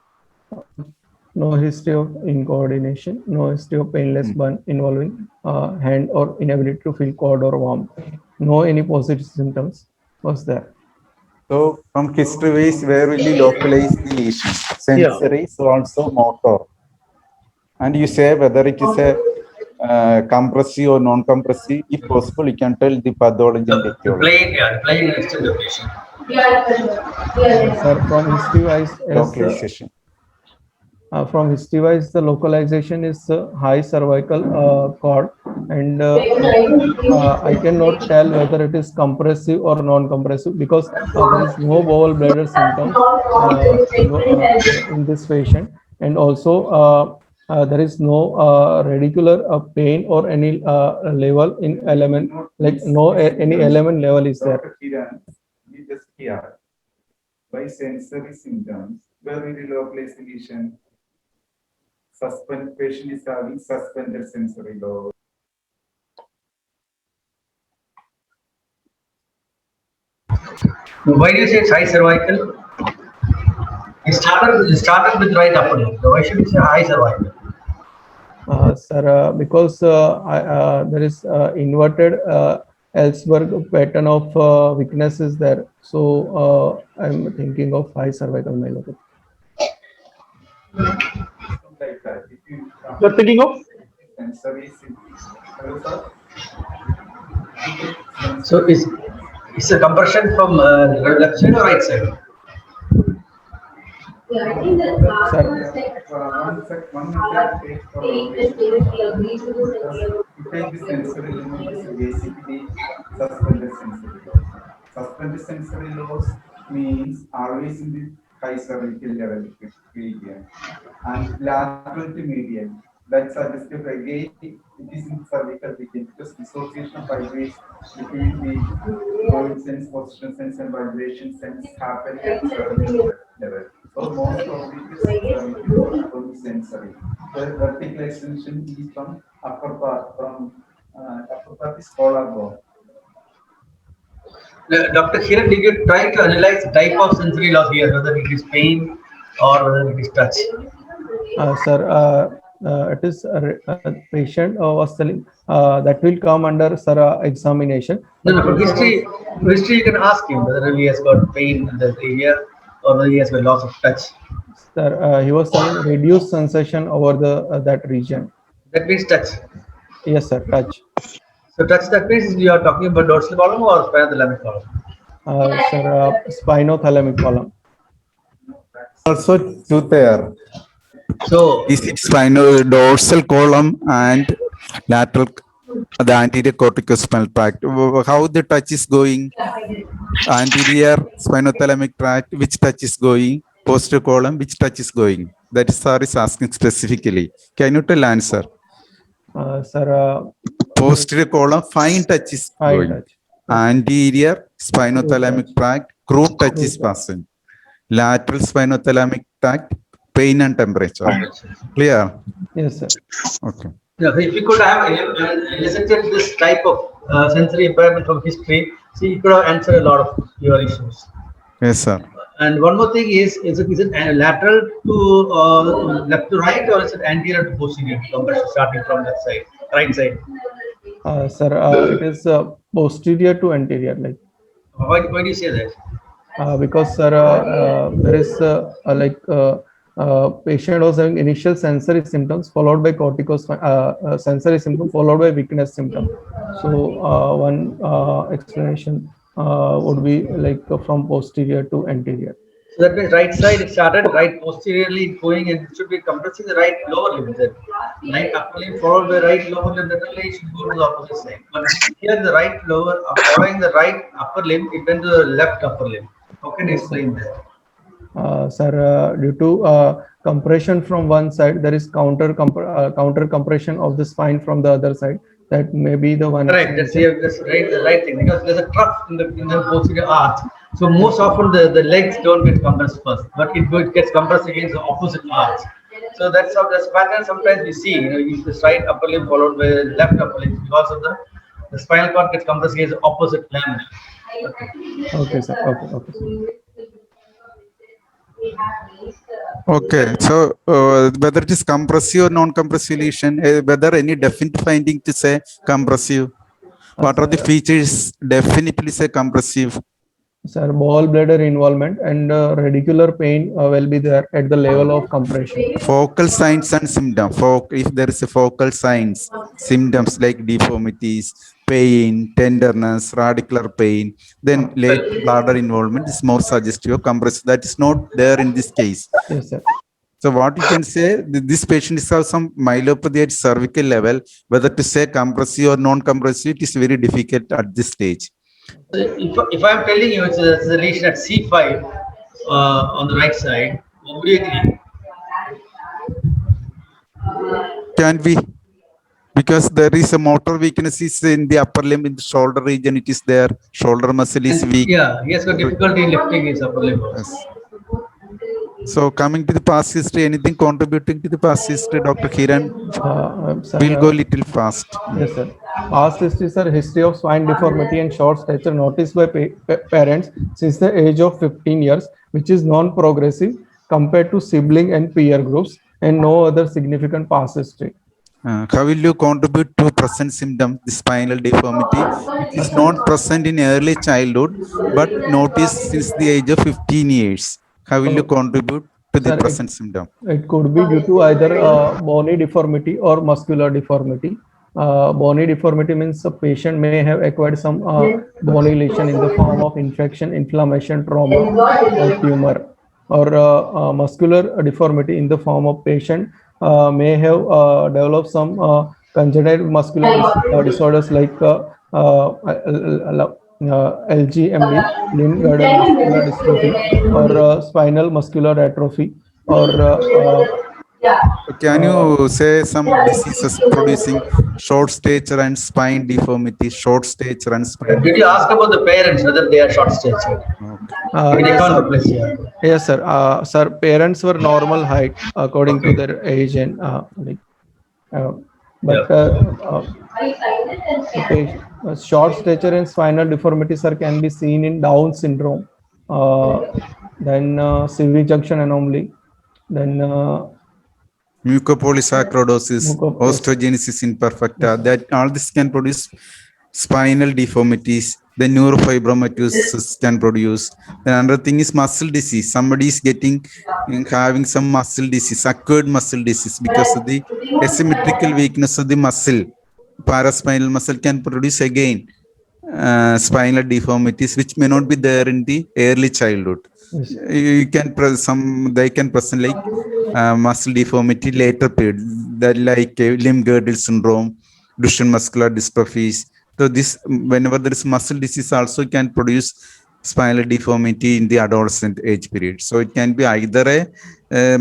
no history of incoordination, no history of painless burn involving hand or inability to feel cold or warm. No any positive symptoms was there. So from history wise, where will you localize the lesion? Sensory, so also motor. And you say whether it is a compressive or non-compressive. If possible, you can tell the pathology and The etiology. plain extent of lesion. Sir, from history wise, Localization. from history wise, the localization is high cervical cord, and I cannot tell whether it is compressive or non-compressive because there is no bowel bladder symptoms in this patient, and also there is no radicular pain or any level in element, like no any element level is there. Dr. Kiran, you just here. By sensory symptoms, where will you localize the lesion? Patient is having suspended sensory lobe. Why do you say it's high cervical? It started with right upper limb. Why should you say high cervical? Sir, because there is inverted Ellsberg pattern of weakness is there, so I'm thinking of high cervical myelopathy. Like that. If you You're thinking of? sensory symptoms. So it's a compression from left side or right side? Yeah, I think that One method takes for take the sensory limits basically suspended sensory loss. Suspended sensory loss means always in the high cervical level region and lateral to median. That suggests again it is in cervical region because dissociation of vibration between the moving sense, position sense, and vibration sense happen at cervical level. So most of it is from sensory. The vertical extension is from upper part, upper part is collarbone. Dr. Kiran, did you try to analyze the type of sensory loss here, whether it is pain or whether it is touch? Sir, it is a patient was telling that will come under sir examination. No, for history you can ask him whether he has got pain in the area or whether he has got loss of touch. Sir, he was saying reduced sensation over the that region. That means touch. Yes, sir. Touch. So touch, that means you are talking about dorsal column or spinothalamic column? Sir, spinothalamic column. Also two there. So Is it spinal dorsal column and lateral, the anterior corticospinal tract? How the touch is going? Anterior spinothalamic tract, which touch is going? Posterior column, which touch is going? That is sir is asking specifically. Can you tell answer? Sir, Posterior column, fine touch is fine going. touch. Anterior spinothalamic tract, crude touch is passing. Lateral spinothalamic tract, pain and temperature. Clear? Yes, sir. Okay. yeah, if you could have listened to this type of sensory impairment from history, see, you could have answered a lot of your issues. Yes, sir. And one more thing is it lateral to left to right, or is it anterior to posterior compression starting from that side, right side? Sir, it is posterior to anterior, like. Why do you say that? Because sir, there is patient was having initial sensory symptoms followed by sensory symptom followed by weakness symptom. So one explanation would be like from posterior to anterior. So that means right side it started, right posteriorly going, and it should be compressing the right lower limb. Then right upper limb followed by right lower limb, definitely it should go to the opposite side. But here the right lower following the right upper limb, it went to the left upper limb. How can you explain that? Sir, due to compression from one side, there is counter compression of the spine from the other side. That may be the one. Correct. That's the right thing, because there's a trough in the posterior arch. So most often the legs don't get compressed first, but it gets compressed against the opposite arch. So that's how the pattern sometimes we see. You know, if the right upper limb followed by the left upper limb, because of the spinal cord gets compressed against the opposite lamina. Okay, sir. Okay, sir. Okay, so whether it is compressive or non-compressive lesion, whether any definite finding to say compressive, what are the features definitely say compressive? Sir, ball bladder involvement and radicular pain will be there at the level of compression. Focal signs and symptoms. If there is a focal signs, symptoms like deformities, pain, tenderness, radicular pain, then late bladder involvement is more suggestive of compressive. That is not there in this case. Yes, sir. So what you can say, this patient is have some myelopathy at cervical level. Whether to say compressive or non-compressive, it is very difficult at this stage. If I'm telling you it's a lesion at C5 on the right side, would you agree? Can be, because there is a motor weakness is in the upper limb, in the shoulder region, it is there. Shoulder muscle is weak. Yeah, he has got difficulty in lifting his upper limb. Yes. So coming to the past history, anything contributing to the past history, Dr. Kiran? Sir, We'll go little fast. Yes, sir. Past history, sir, history of spine deformity and short stature noticed by parents since the age of 15 years, which is non-progressive compared to sibling and peer groups, and no other significant past history. How will you contribute to present symptom, the spinal deformity? It is not present in early childhood, but noticed since the age of 15 years. How will you contribute to the present symptom? It could be due to either bony deformity or muscular deformity. Bony deformity means a patient may have acquired some bony lesion in the form of infection, inflammation, trauma, or tumor, or muscular deformity in the form of patient may have developed some congenital muscular disorders like LGMD, limb girdle muscular dystrophy, or spinal muscular atrophy, or can you say some diseases producing short stature and spine deformity, short stature and spine? Did you ask about the parents whether they are short stature? Yes, sir. Sir, parents were normal height according to their age and short stature and spinal deformity, sir, can be seen in Down syndrome, then Sylvie junction anomaly, then mucopolysaccharidosis, osteogenesis imperfecta, that all this can produce spinal deformities the neurofibromatosis can produce. Then another thing is muscle disease. Somebody is having some muscle disease, acquired muscle disease, because of the asymmetrical weakness of the muscle. Paraspinal muscle can produce again spinal deformities, which may not be there in the early childhood. Yes. You can they can present like muscle deformity later period, that like limb girdle syndrome, Duchenne muscular dystrophies. So this, whenever there is muscle disease, also can produce spinal deformity in the adolescent age period. So it can be either a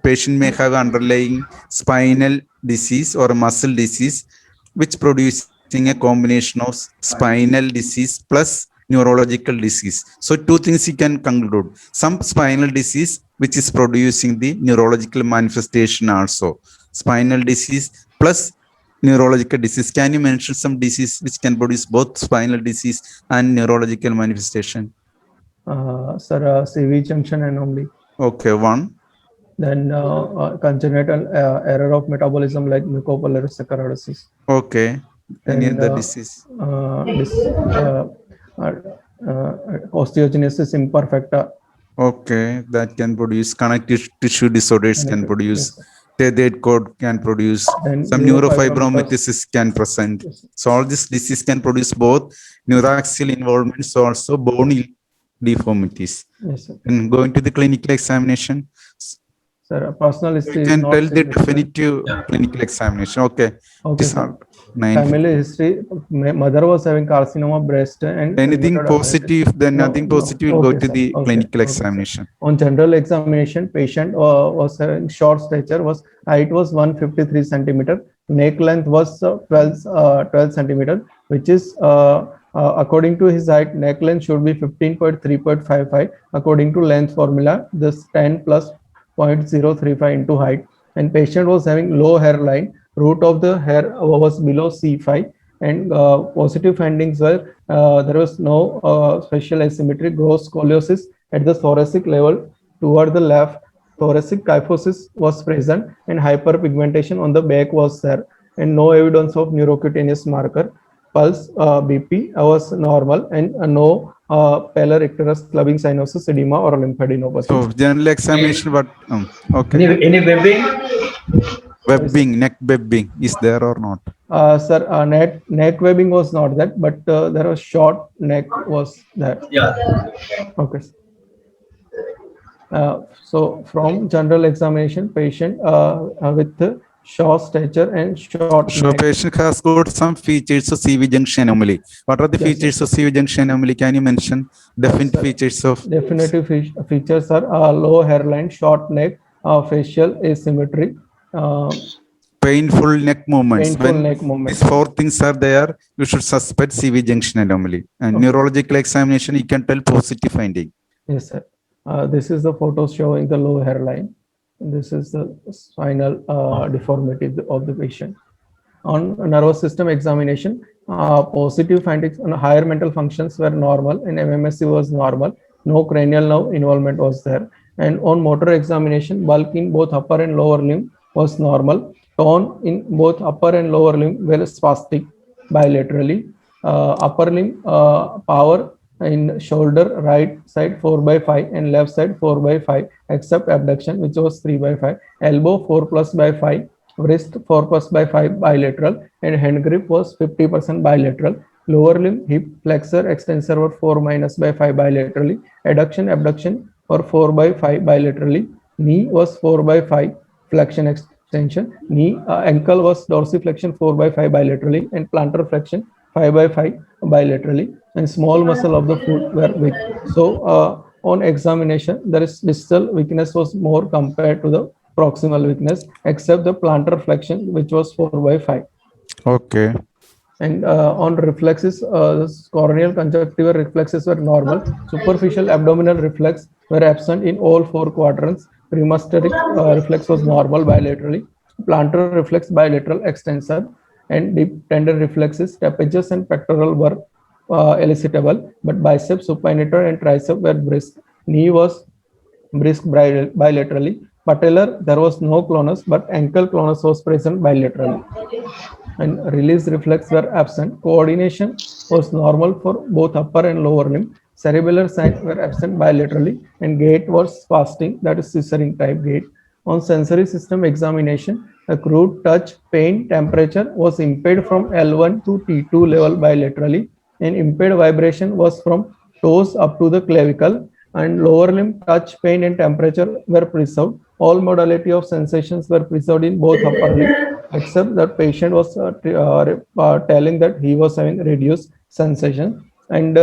patient may have underlying spinal disease or a muscle disease, which producing a combination of spinal disease plus neurological disease. So two things you can conclude: some spinal disease which is producing the neurological manifestation also, spinal disease plus neurological disease. Can you mention some disease which can produce both spinal disease and neurological manifestation? Sir, CV junction anomaly. Okay, one. Then congenital error of metabolism like mucopolysaccharidosis. Okay. Any And, other disease? Osteogenesis imperfecta. Okay, that can produce connective tissue disorders, can produce. Yes, Dead code can produce. then Some neurofibromatosis can present. So all this disease can produce both neuraxial involvements, also bone deformities. Yes, sir. And going to the clinical examination, Sir, personal history you is can not tell the significant. definitive clinical examination. Okay. Okay, These sir. are 9. Family history, mother was having carcinoma breast and Anything rheumatoid positive, then No, nothing no. positive will go Okay, to sir. the Okay, clinical okay, sir. examination. On general examination, patient was having short stature, was height was 153 centimeter, neck length was 12 centimeter, which is according to his height, neck length should be 15.3.55. According to length formula, this 10 plus 0.035 into height. And patient was having low hairline, root of the hair was below C5. And positive findings were there was no special asymmetry, gross scoliosis at the thoracic level toward the left, thoracic kyphosis was present, and hyperpigmentation on the back was there, and no evidence of neurocutaneous marker. Pulse BP was normal, and no pallor icterus clubbing cyanosis, edema, or lymphadenopathy. So general examination, but okay. Any webbing? Webbing, neck webbing is there or not? Sir, neck webbing was not that, but there was short neck was there. Yeah. Okay. So from general examination, patient with short stature and short So neck. patient has got some features of CV junction anomaly. What are the Yes, features of CV junction anomaly? Can you mention definite Sir, features of? Definitive features are low hairline, short neck, facial asymmetry, Painful neck movements. painful When neck movement. these four things are there, you should suspect CV junction anomaly. And Okay. neurological examination, you can tell positive finding. Yes, sir. This is the photo showing the low hairline. This is the spinal deformity of the patient. On nervous system examination, positive findings on higher mental functions were normal, and MMSE was normal. No cranial nerve involvement was there. And on motor examination, bulk in both upper and lower limb was normal. Tone in both upper and lower limb were spastic bilaterally. Upper limb power in shoulder right side 4/5 and left side 4/5, except abduction, which was 3/5. Elbow 4+/5, wrist 4+/5 bilateral, and hand grip was 50% bilateral. Lower limb hip flexor extensor were 4-5 bilaterally. Adduction abduction were 4/5 bilaterally. Knee was 4/5 flexion extension. Knee ankle was dorsiflexion 4/5 bilaterally, and plantar flexion 5/5 bilaterally, and small muscle of the foot were weak. So on examination, there is distal weakness was more compared to the proximal weakness, except the plantar flexion, which was 4/5. Okay. And on reflexes, corneal conjunctival reflexes were normal. Superficial abdominal reflex were absent in all four quadrants. Premasteric reflex was normal bilaterally. Plantar reflex bilateral extensor, and deep tendon reflexes, trapezius and pectoral were elicitable, but biceps, supinator, and tricep were brisk. Knee was brisk bilaterally. Patellar, there was no clonus, but ankle clonus was present bilaterally. and release reflex were absent. Coordination was normal for both upper and lower limb. Cerebellar signs were absent bilaterally, and gait was fasting, that is scissoring type gait. On sensory system examination, the crude touch, pain, temperature was impaired from L1 to T2 level bilaterally, and impaired vibration was from toes up to the clavicle, and lower limb touch, pain, and temperature were preserved. All modality of sensations were preserved in both upper limb, except that patient was telling that he was having reduced sensation, and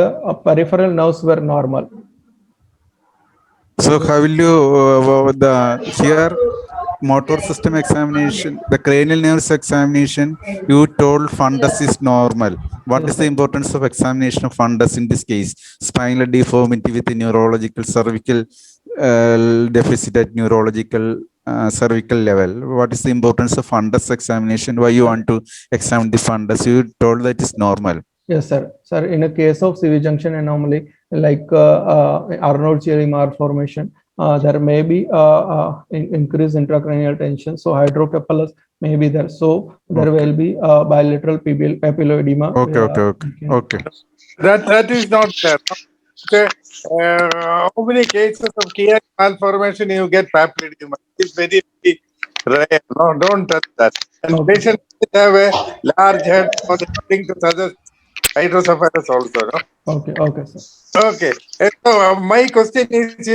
peripheral nerves were normal. So how will you here motor system examination, the cranial nerves examination, you told fundus is normal. What is the importance of examination of fundus in this case? Spinal deformity with neurological cervical deficit at neurological cervical level. What is the importance of fundus examination? Why you want to examine the fundus? You told that is normal. Yes, sir. Sir, in a case of CV junction anomaly, like Arnold-Chiari malformation, there may be increased intracranial tension. So hydrocephalus may be there. So there will be bilateral papilloedema. Okay. That is not there. Okay. How many cases of Chiari malformation you get papilloedema? It's very, very rare. No, don't touch that. And patients have a large head for the thing to suggest hydrocephalus also. No? Okay, sir. Okay. So my question is,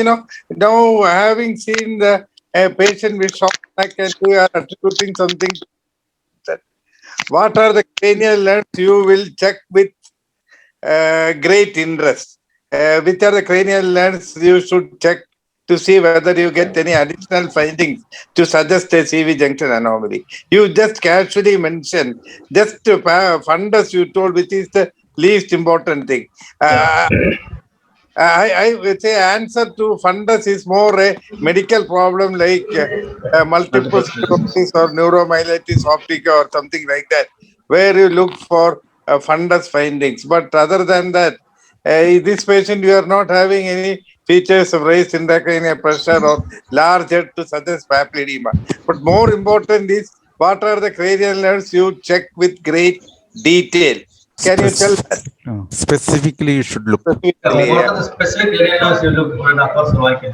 now having seen the patient with short neck and you are attributing something to that, what are the cranial nerves you will check with great interest? Which are the cranial nerves you should check to see whether you get any additional findings to suggest a CV junction anomaly? You just casually mentioned just fundus you told, which is the least important thing. I would say answer to fundus is more a medical problem like multiple sclerosis or neuromyelitis optica or something like that, where you look for fundus findings. But other than that, this patient, you are not having any features of raised intracranial pressure or large head to suggest papilledema. But more important is, what are the cranial nerves you check with great detail? Can you tell that? Specifically, you should look. What are the specific cranial nerves you look for in upper cervical?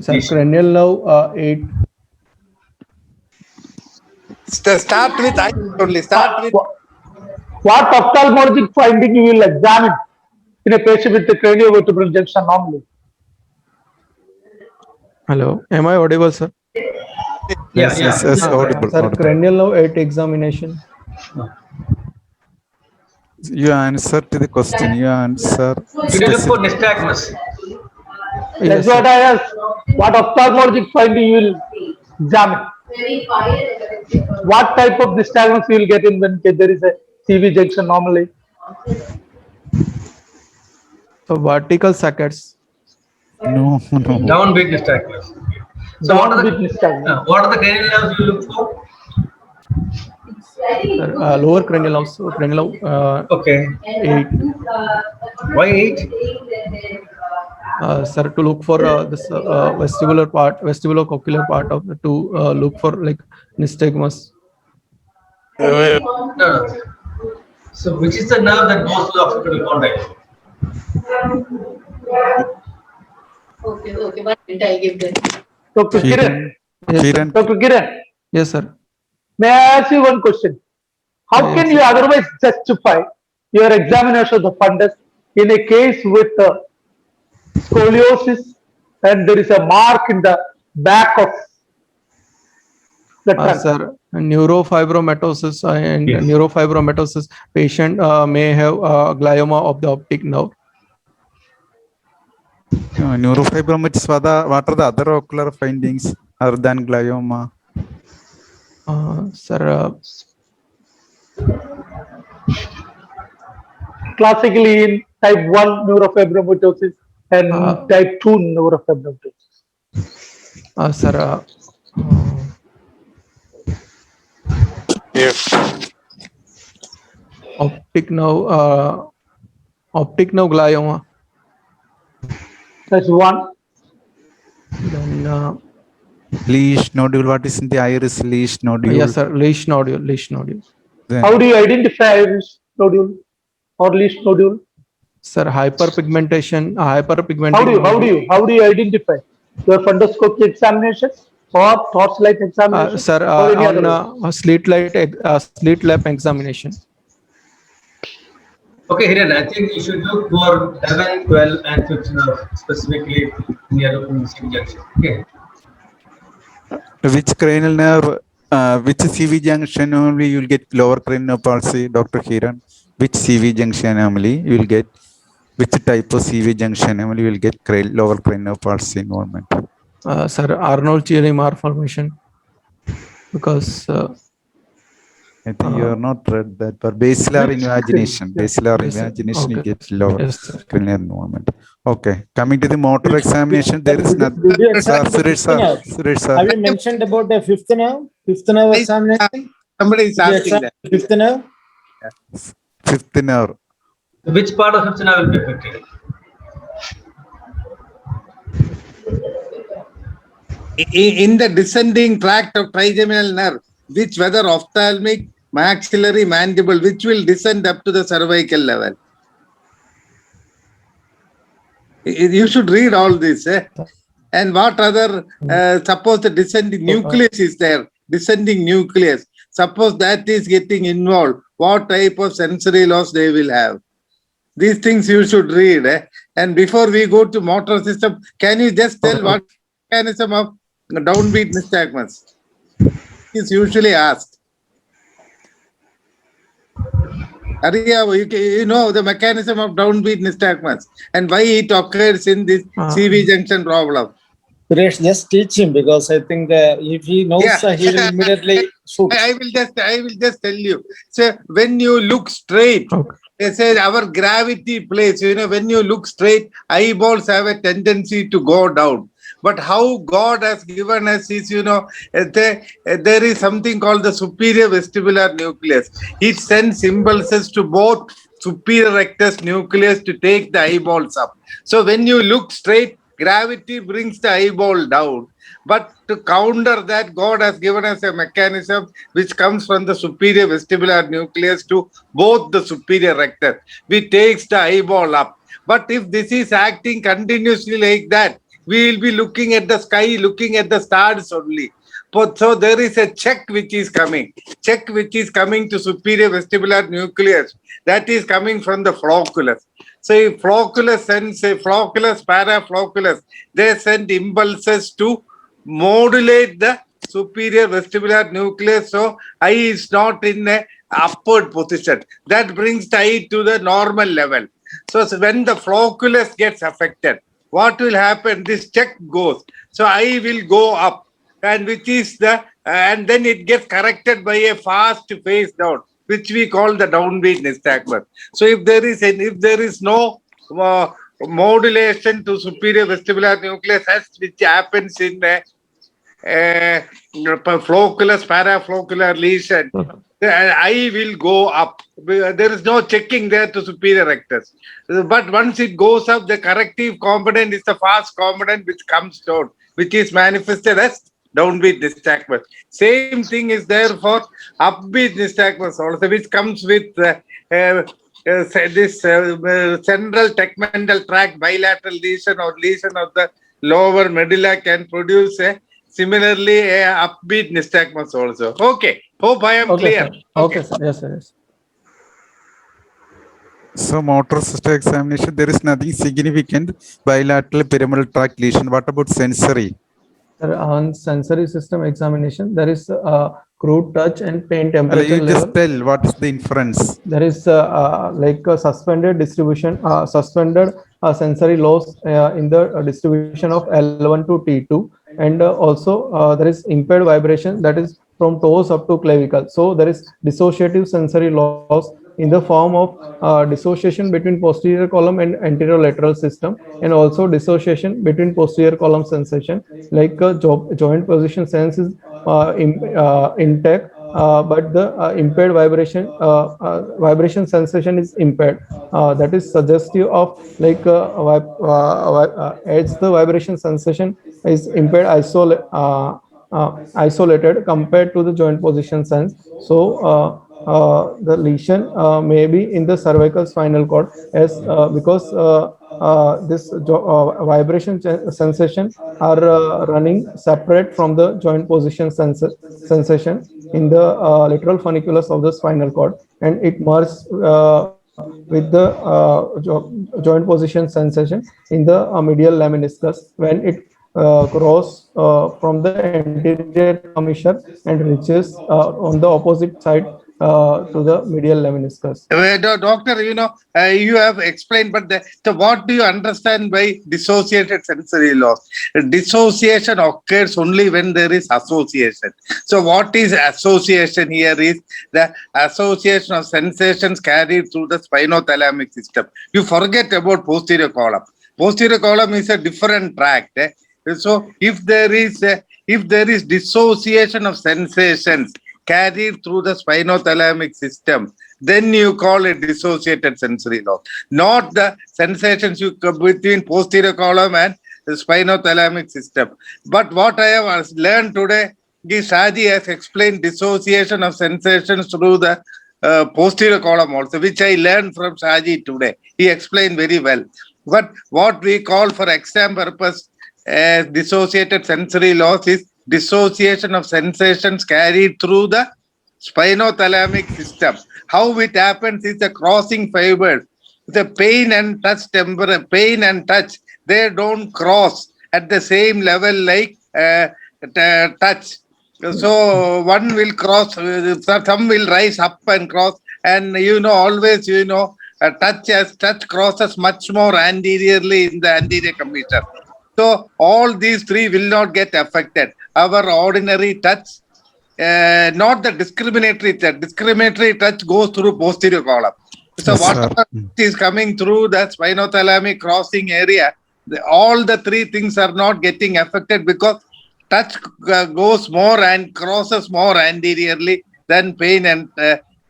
Sir, cranial nerve 8. Start with I only. Start with what ophthalmologic finding you will examine in a patient with the craniovertebral junction anomaly? Hello, am I audible, sir? Yes, audible. Sir, cranial nerve 8 examination. You answer to the question. You answer. You look for nystagmus. That's what I asked. What ophthalmologic finding you will examine? What type of nystagmus you will get in when there is a CV junction anomaly? So vertical saccades. No. Downbeat nystagmus. So what are the cranial nerves you look for? Lower cranial nerves. Cranial okay. 8. Why 8? Sir, to look for this vestibulocochlear part of the to look for like nystagmus. No. So which is the nerve that goes to the occipital condyle? Okay. 1 minute, I give them. Dr. Kiran. Kiran. Dr. Kiran. Yes, sir. May I ask you one question? How can you otherwise justify your examination of the fundus in a case with scoliosis and there is a mark in the back of the trunk? Sir, neurofibromatosis and neurofibromatosis patient may have glioma of the optic nerve. Neurofibromatosis, what are the other ocular findings other than glioma? Sir, classically in type 1 neurofibromatosis and type 2 neurofibromatosis. Sir, yes. Optic nerve glioma. That's one. Then Leash nodule. What is in the iris? Leash nodule. yes, sir. Leash nodule. Then How do you identify this nodule or least nodule? Sir, hyperpigmentation. How Hyperpigmentation. do you identify your fundoscopy examination or torchlight examination? Sir, or any other on way? slit lamp examination. Okay, Hiren, I think you should look for 11, 12, and 15 specifically near the CV junction. Okay. which cranial nerve, which CV junction only you will get lower cranial palsy, Dr. Hiran? Which CV junction anomaly you will get? Which type of CV junction anomaly you will get lower cranial palsy involvement? Sir, Arnold-Chiari malformation. Because I think you are not read that, but basilar imagination. Basilar Yes, sir. imagination you Okay. get lower Yes, sir. cranial involvement. Okay, coming to the motor examination, there is nothing. Did you Sir, examine the Suresh fifth sir, nerve? Suresh sir. Have you mentioned about the fifth nerve? Fifth nerve examination? Somebody is Did you asking examine that. the fifth nerve? Fifth nerve. Which part of 15 will be affected? In the descending tract of trigeminal nerve, which whether ophthalmic, maxillary, mandible, which will descend up to the cervical level. You should read all this. And what other, suppose the descending nucleus is there, descending nucleus. Suppose that is getting involved, what type of sensory loss they will have. These things you should read. And before we go to motor system, can you just tell what mechanism of downbeat nystagmus is usually asked? Arya, you know the mechanism of downbeat nystagmus and why it occurs in this CV junction problem. Suresh, just teach him because I think if he knows, he will immediately shoot. I will just tell you. So when you look straight, they say our gravity plays. You know, when you look straight, eyeballs have a tendency to go down. But how God has given us is, you know, there is something called the superior vestibular nucleus. It sends impulses to both superior rectus nucleus to take the eyeballs up. So when you look straight, gravity brings the eyeball down. But to counter that, God has given us a mechanism which comes from the superior vestibular nucleus to both the superior rectus, which takes the eyeball up. But if this is acting continuously like that, we will be looking at the sky, looking at the stars only. But so there is a check which is coming to superior vestibular nucleus. That is coming from the flocculus. So if flocculus sends a flocculus, paraflocculus, they send impulses to modulate the superior vestibular nucleus. So eye is not in a upward position. That brings the eye to the normal level. So when the flocculus gets affected, what will happen? This check goes. So eye will go up, and which is the and then it gets corrected by a fast phase down, which we call the downbeat nystagmus. So if there is no modulation to superior vestibular nucleus, which happens in the flocculus, parafloccular lesion, the eye will go up. There is no checking there to superior rectus. But once it goes up, the corrective component is the fast component which comes down, which is manifested as downbeat nystagmus. Same thing is there for upbeat nystagmus also, which comes with this central tegmental tract bilateral lesion or lesion of the lower medulla can produce a similarly a upbeat nystagmus also. Okay, hope I am clear. Sir. Okay, sir. Yes, sir. Yes. So motor system examination, there is nothing significant bilateral pyramidal tract lesion. What about sensory? Sir, on sensory system examination, there is crude touch and pain temperature You level. just tell what is the inference. There is like a suspended distribution, suspended sensory loss in the distribution of L1 to T2, and also there is impaired vibration that is from toes up to clavicle. So there is dissociative sensory loss in the form of dissociation between posterior column and anterior lateral system, and also dissociation between posterior column sensation, like joint position sense is intact, but the impaired vibration sensation is impaired. That is suggestive of like as the vibration sensation is impaired, isolated compared to the joint position sense. So the lesion may be in the cervical spinal cord, as because this vibration sensation are running separate from the joint position sensation in the lateral funiculus of the spinal cord, and it merges with the joint position sensation in the medial lemniscus when it cross from the anterior commissure and reaches on the opposite side to the medial lemniscus. Doctor, you have explained, but what do you understand by dissociated sensory loss? Dissociation occurs only when there is association. So what is association here is the association of sensations carried through the spinothalamic system. You forget about posterior column. Posterior column is a different tract. So if there is dissociation of sensations carried through the spinothalamic system, then you call it dissociated sensory loss, not the sensations between posterior column and the spinothalamic system. But what I have learned today is Shaji has explained dissociation of sensations through the posterior column also, which I learned from Shaji today. He explained very well. But what we call for exam purpose as dissociated sensory loss is dissociation of sensations carried through the spinothalamic system. How it happens is the crossing fibers, the pain and touch, they don't cross at the same level like touch. So one will cross, some will rise up and cross, and always touch crosses much more anteriorly in the anterior commissure. So all these three will not get affected. Our ordinary touch, not the discriminatory touch. Discriminatory touch goes through posterior column. So Yes, whatever is coming through the spinothalamic crossing area, all the three things are not getting affected because touch goes more and crosses more anteriorly than pain and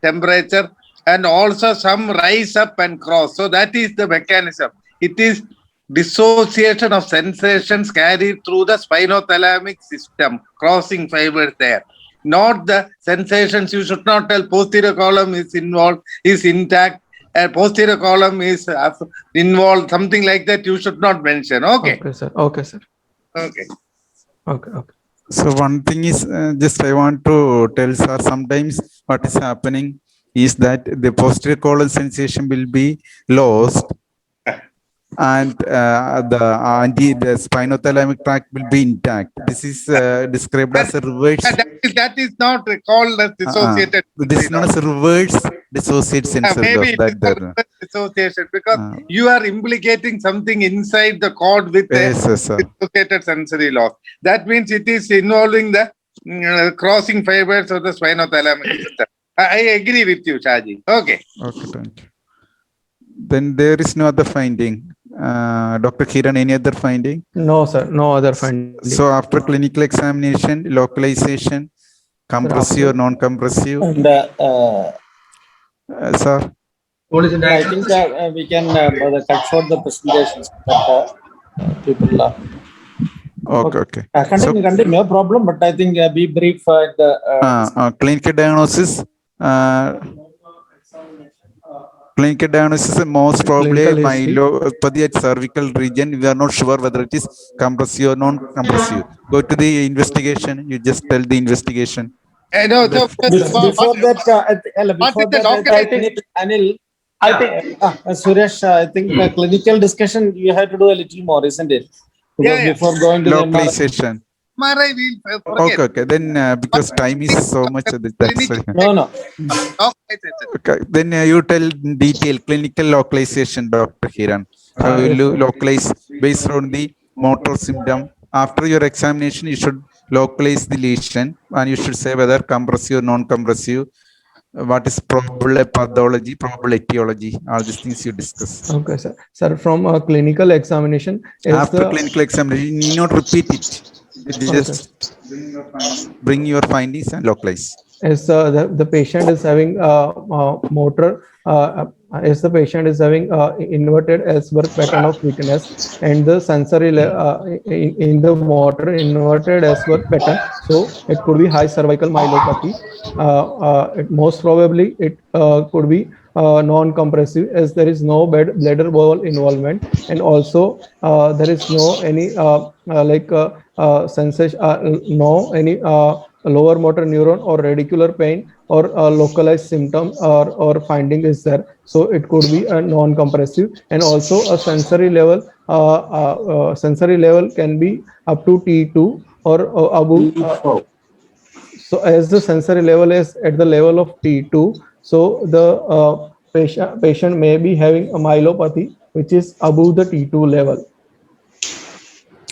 temperature, and also some rise up and cross. So that is the mechanism. It is dissociation of sensations carried through the spinothalamic system, crossing fibers there. Not the sensations. You should not tell posterior column is involved, is intact, and posterior column is involved, something like that. You should not mention. Okay. Okay, sir. Okay, sir. Okay. Okay. Okay. So one thing is just I want to tell sir, sometimes what is happening is that the posterior column sensation will be lost and the spinothalamic tract will be intact. This is described as a reverse. That is not called as dissociated. This is known as a reverse dissociated sensory loss. Maybe it is a dissociation because you are implicating something inside the cord with dissociated sensory loss. That means it is involving the crossing fibers of the spinothalamic system. I agree with you, Shaji. Okay. Okay, thank you. Then there is no other finding. Dr. Kiran, any other finding? No, sir. No other finding. So after clinical examination, localization, compressive or non-compressive? And, sir? What is the I diagnosis? think we can cut short the presentations. People. Okay. Continue, no problem. But I think be brief. Clinical diagnosis. Clinical diagnosis most probably myelopathy at cervical region. We are not sure whether it is compressive or non-compressive. Go to the investigation. You just tell the investigation. Before that, I think Anil, Suresh, I think the clinical discussion you have to do a little more, isn't it? Because before going to localization. Okay. Then because time is so much, that's no. Okay. Then you tell detail clinical localization, Dr. Kiran. How will you localize based on the motor symptom? After your examination, you should localize the lesion and you should say whether compressive or non-compressive. What is probable pathology, probable etiology, all these things you discuss. Okay, sir. Sir, from a clinical examination, after clinical examination, you need not repeat it. Just bring your findings and localize. As the patient is having motor as the patient is having inverted Ellsworth pattern of weakness and the sensory in the motor inverted Ellsworth pattern, so it could be high cervical myelopathy. Most probably it could be non-compressive, as there is no bladder wall involvement, and also there is no any sensation, no any lower motor neuron or radicular pain or localized symptom or finding is there. So it could be a non-compressive, and also a sensory level can be up to T2 or above. So as the sensory level is at the level of T2, so the patient may be having a myelopathy which is above the T2 level.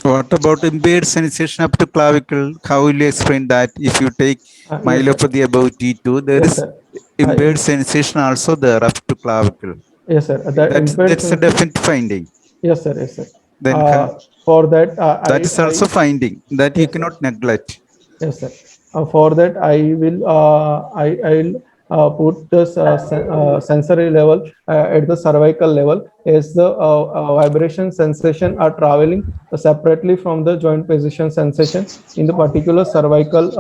What about impaired sensation up to clavicle? How will you explain that? If you take myelopathy above T2, there is impaired sensation also there up to clavicle. Yes, sir. That's a definite finding. Yes, sir. Yes, sir. Then for that, that is also finding that you cannot neglect. Yes, sir. For that, I will put the sensory level at the cervical level, as the vibration sensation are traveling separately from the joint position sensation in the particular cervical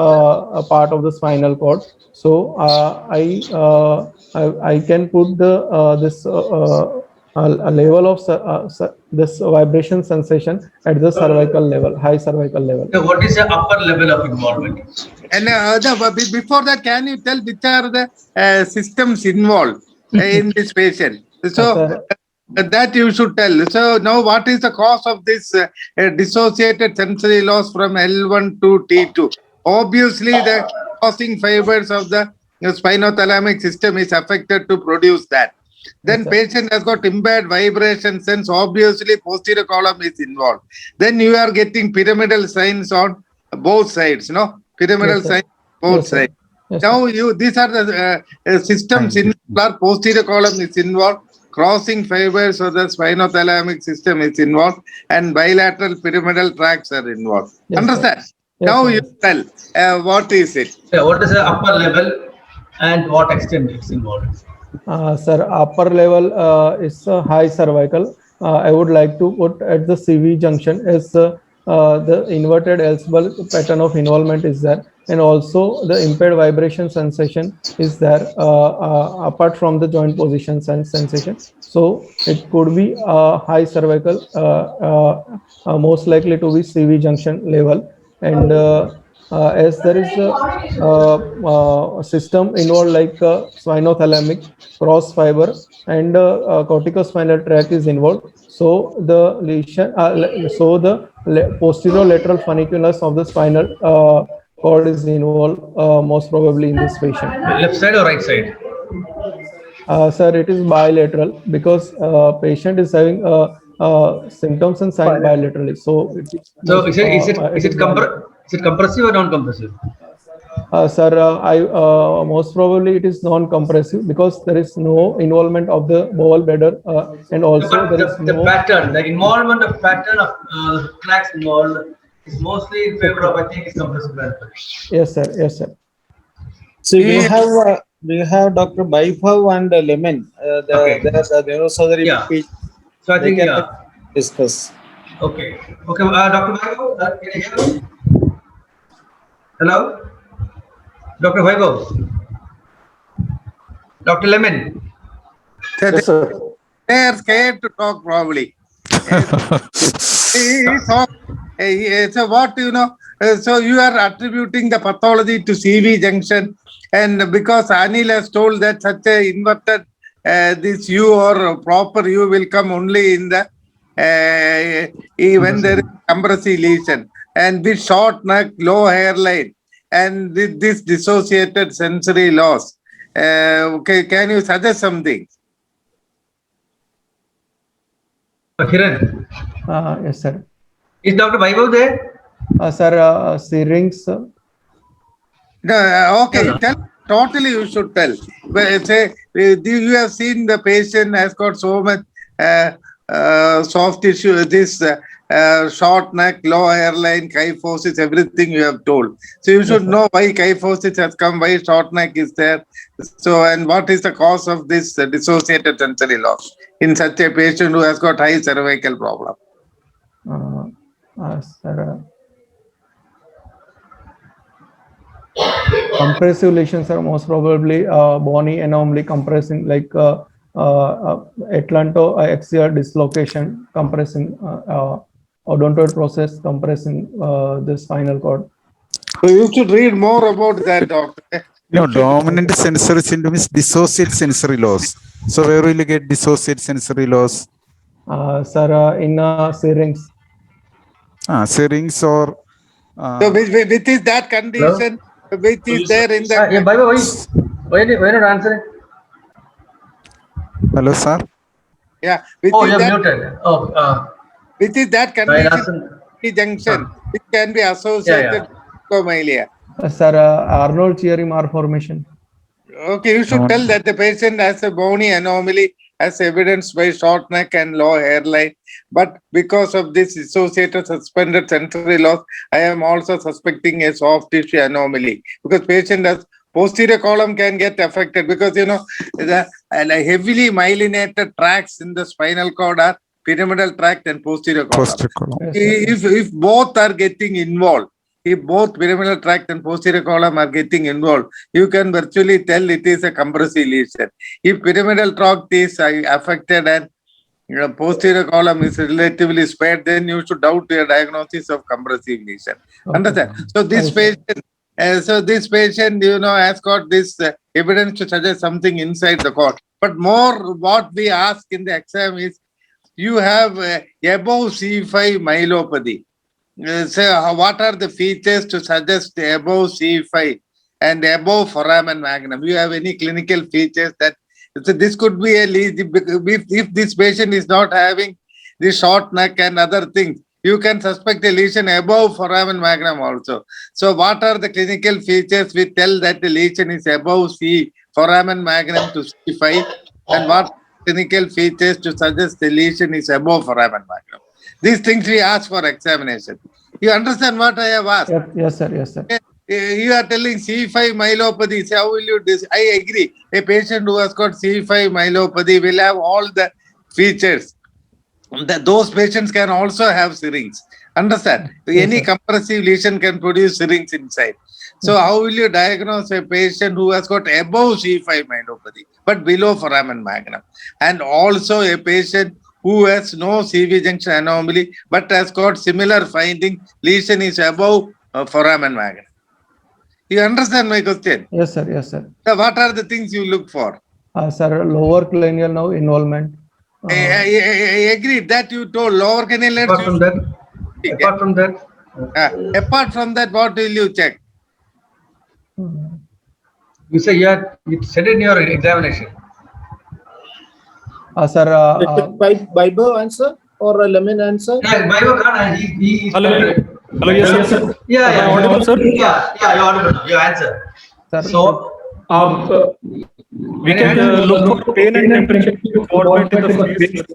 part of the spinal cord. So I can put the this a level of this vibration sensation at the cervical level, high cervical level. So what is the upper level of involvement? And before that, can you tell which are the systems involved in this patient? So that you should tell. So now, what is the cause of this dissociated sensory loss from L1 to T2? Obviously, the causing fibers of the spinothalamic system is affected to produce that. Then patient has got impaired vibration sense. Obviously, posterior column is involved. Then you are getting pyramidal signs on both sides. No, pyramidal signs both sides. Now these are the systems in posterior column is involved. Crossing fibers of the spinothalamic system is involved, and bilateral pyramidal tracts are involved. Understand? Now you tell what is it? What is the upper level and what extent it's involved? Sir, upper level is high cervical. I would like to put at the CV junction as the inverted Ellsworth pattern of involvement is there, and also the impaired vibration sensation is there apart from the joint position sensation. So it could be high cervical, most likely to be CV junction level, and as there is a system involved like spinothalamic, cross fiber, and corticospinal tract is involved. So the lesion, so the posterolateral funiculus of the spinal cord is involved most probably in this patient. Left side or right side? Sir, it is bilateral because patient is having symptoms and signs bilaterally. So is it compressive or non-compressive? Sir, most probably it is non-compressive because there is no involvement of the bowel bladder, and also there is no pattern. The involvement of pattern of tracts involved is mostly in favor of, I think, is compressive. Yes, sir. Yes, sir. So we have Dr. Vaibhav and Lemon. There's a neurosurgery. So I think discuss. Okay. Dr. Vaibhav, can you hear me? Hello, Dr. Vaibhav. Dr. Lemon. Yes, sir. They are scared to talk probably. So what so you are attributing the pathology to CV junction, and because Anil has told that such a inverted this U or proper U will come only in the when there is compressive lesion, and this short neck, low hairline, and this dissociated sensory loss. Okay, can you suggest something? Kiran. Yes, sir. Is Dr. Vaibhav there? Sir, syrinx. No, okay, totally you should tell. But say you have seen the patient has got so much soft tissue, this short neck, low hairline, kyphosis, everything you have told. So you should know why kyphosis has come, why short neck is there. So, and what is the cause of this dissociated sensory loss in such a patient who has got high cervical problem? Sir, compressive lesions are most probably bony anomaly compressing, like atlantoaxial dislocation compressing odontoid process compressing the spinal cord. So you should read more about that, doctor. No, dominant sensory syndrome is dissociate sensory loss. So where will you get dissociate sensory loss? Sir, in syrinx. Syrinx or... So which is that condition which is there in the... Yeah, by the way, why not answering? Hello, sir. Yeah. Oh, you're muted. Oh, which is that condition junction which can be associated with acromegalia? Sir, Arnold-Chiari malformation. Okay, you should tell that the patient has a bony anomaly as evidenced by short neck and low hairline. But because of this associated suspended sensory loss, I am also suspecting a soft tissue anomaly because patient has posterior column can get affected because, the heavily myelinated tracts in the spinal cord are pyramidal tract and posterior column. If both are getting involved, if both pyramidal tract and posterior column are getting involved, you can virtually tell it is a compressive lesion. If pyramidal tract is affected and posterior column is relatively spared, then you should doubt your diagnosis of compressive lesion. Okay. Understand? So this patient, has got this evidence to suggest something inside the cord. But more what we ask in the exam is, you have above C5 myelopathy. So what are the features to suggest above C5 and above foramen magnum? You have any clinical features that so this could be a lesion? If this patient is not having the short neck and other things, you can suspect a lesion above foramen magnum also. So what are the clinical features which tell that the lesion is above foramen magnum to C5, and what clinical features to suggest the lesion is above foramen magnum? These things we ask for examination. You understand what I have asked? Yes, sir. Yes, sir. You are telling C5 myelopathy. So how will you I agree. A patient who has got C5 myelopathy will have all the features. Those patients can also have syrinx. Understand? Yes, any compressive lesion can produce syrinx inside. So how will you diagnose a patient who has got above C5 myelopathy but below foramen magnum? And also a patient who has no CV junction anomaly but has got similar finding, lesion is above foramen magnum. You understand my question? Yes, sir. Yes, sir. So what are the things you look for? Sir, lower cranial nerve involvement. I agree that you told lower cranial nerve. Apart from that, what will you check? You say you said in your examination. Sir, Bibo answer or Lemon answer? Yeah, Bibo can't. Hello, yes, sir. Yeah, audible, sir? Yeah, you're audible now. You answer. Sir, so, we can look for pain and temperature involvement in the first week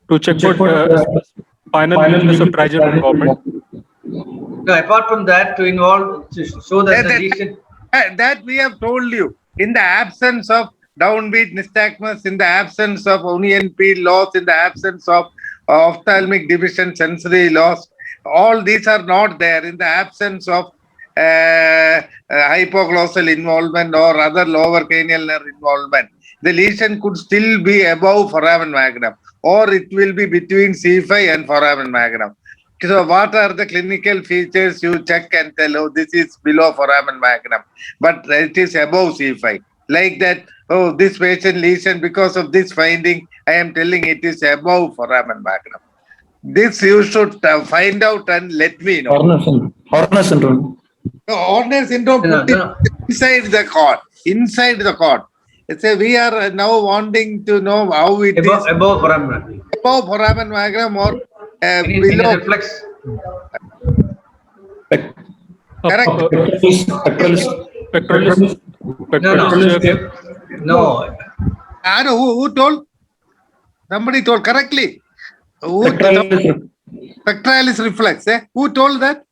to check for spinal weakness or trigeminal involvement. No, apart from that, to involve to show that the lesion. That we have told you. In the absence of downbeat nystagmus, in the absence of onion peel loss, in the absence of ophthalmic division sensory loss, all these are not there. In the absence of hypoglossal involvement or other lower cranial nerve involvement, the lesion could still be above foramen magnum, or it will be between C5 and foramen magnum. So what are the clinical features you check and tell, oh, this is below foramen magnum, but it is above C5. Like that, oh, this patient lesion, because of this finding, I am telling it is above foramen magnum. This you should find out and let me know. Horner syndrome. Horner syndrome inside the cord. Inside the cord. We are now wanting to know how it is above foramen magnum. Above foramen magnum or below. Reflex. Pectoralis. No. Who told? Somebody told correctly. Pectoralis reflex. Who told that?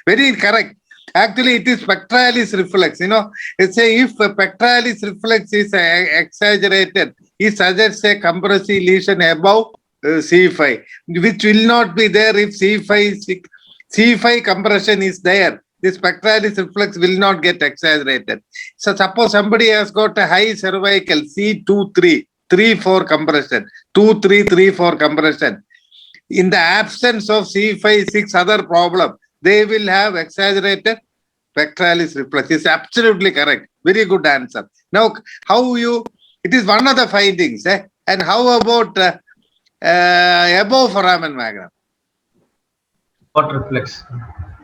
Very correct. Actually, it is pectoralis reflex. It's say if a pectoralis reflex is exaggerated, it suggests a compressive lesion above C5, which will not be there if C5 compression is there. This pectoralis reflex will not get exaggerated. So suppose somebody has got a high cervical C2-3, 3-4 compression, 2-3, 3-4 compression. In the absence of C5-6 other problem, they will have exaggerated pectoralis reflex. It's absolutely correct. Very good answer. Now, it is one of the findings. And how about above foramen magnum? What reflex?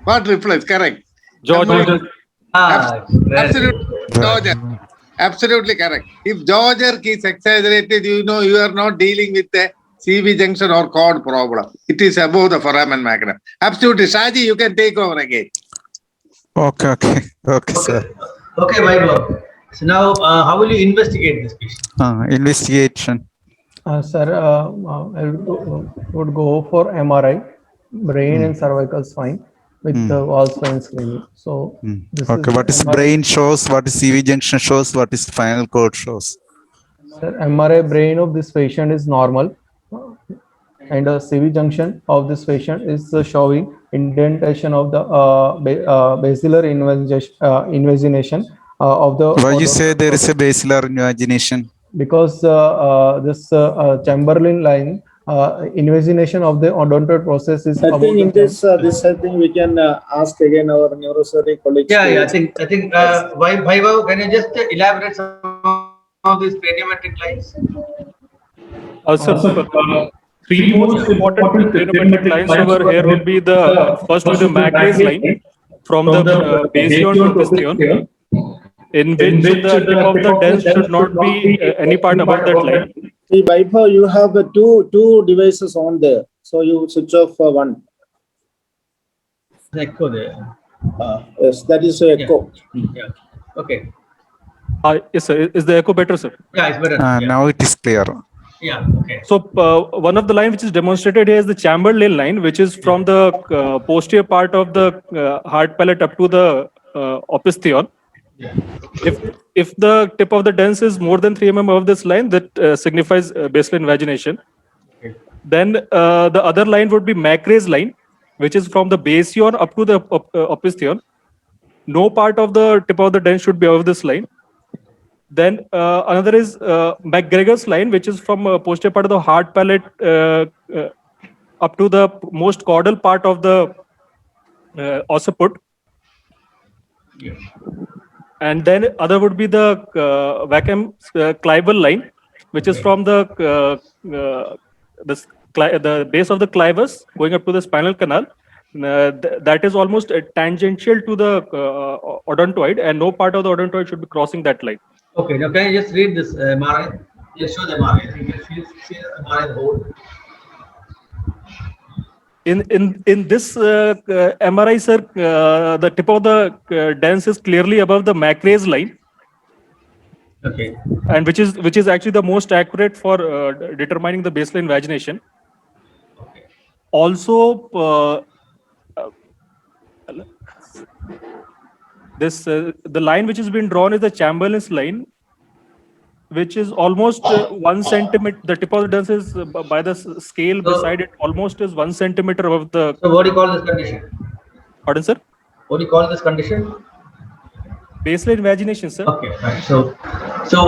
What reflex? Correct. George. Absolutely. George. Absolutely correct. If George is exaggerated, you are not dealing with a CV junction or cord problem. It is above the foramen magnum. Absolutely. Shaji, you can take over again. Okay, sir. Okay, Vaibhav. So now, how will you investigate this patient? Investigation. Sir, I would go for MRI, brain and cervical spine with wall spine screening. So, this Okay, what is MRI. brain shows, what is CV junction shows, what is spinal cord shows? Sir, MRI brain of this patient is normal, and a CV junction of this patient is showing indentation of the basilar invagination of the. Why you say there is a basilar invagination? Because this Chamberlain line invagination of the odontoid process is. I think in this I think we can ask again our neurosurgery colleagues. Yeah. I think Vaibhav, can you just elaborate some of these craniometric lines? Three most important craniometric lines over here would be the first with the Macrae's line from the bastion to opistheon, in which the tip of the dens should not be any part above that line. See, Vaibhav, you have the two devices on there, so you switch off one. Echo there. Yes, that is echo. Yeah. Okay. Yes, sir. Is the echo better, sir? Yeah, it's better. Now it is clear. Yeah. Okay. So one of the line which is demonstrated here is the Chamberlain line, which is from the posterior part of the hard palate up to the opistheon. Yeah. If the tip of the dens is more than 3 mm above this line, that signifies basilar invagination. Okay. Then the other line would be Macrae's line, which is from the bastion up to the opistheon. No part of the tip of the dens should be above this line. Then another is McGregor's line, which is from posterior part of the hard palate up to the most caudal part of the occiput. Yeah. And then other would be the Vacuum-Clival line, which is from the base of the clivus going up to the spinal canal. That is almost tangential to the odontoid, and no part of the odontoid should be crossing that line. Okay. Now, can you just read this MRI? Just show the MRI. I think you see the MRI the whole. In this MRI, sir, the tip of the dens is clearly above the Macrae's line. Okay. And which is actually the most accurate for determining the basilar invagination. Okay. Also, the line which has been drawn is the Chamberlain's line, which is almost 1 centimeter. The tip of the dens is by the scale beside it almost is 1 centimeter above the. So, what do you call this condition? Pardon, sir? What do you call this condition? Basilar invagination, sir. Okay, right. So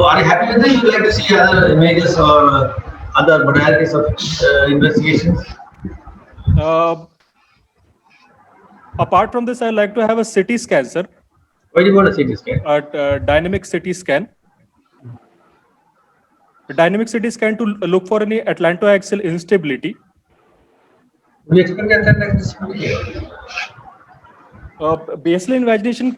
are you happy with this? Would you like to see other images or other modalities of investigations? Apart from this, I'd like to have a CT scan, sir. Why do you want a CT scan? Dynamic CT scan. A dynamic CT scan to look for any atlantoaxial instability. Will you explain that like this? Basilar invagination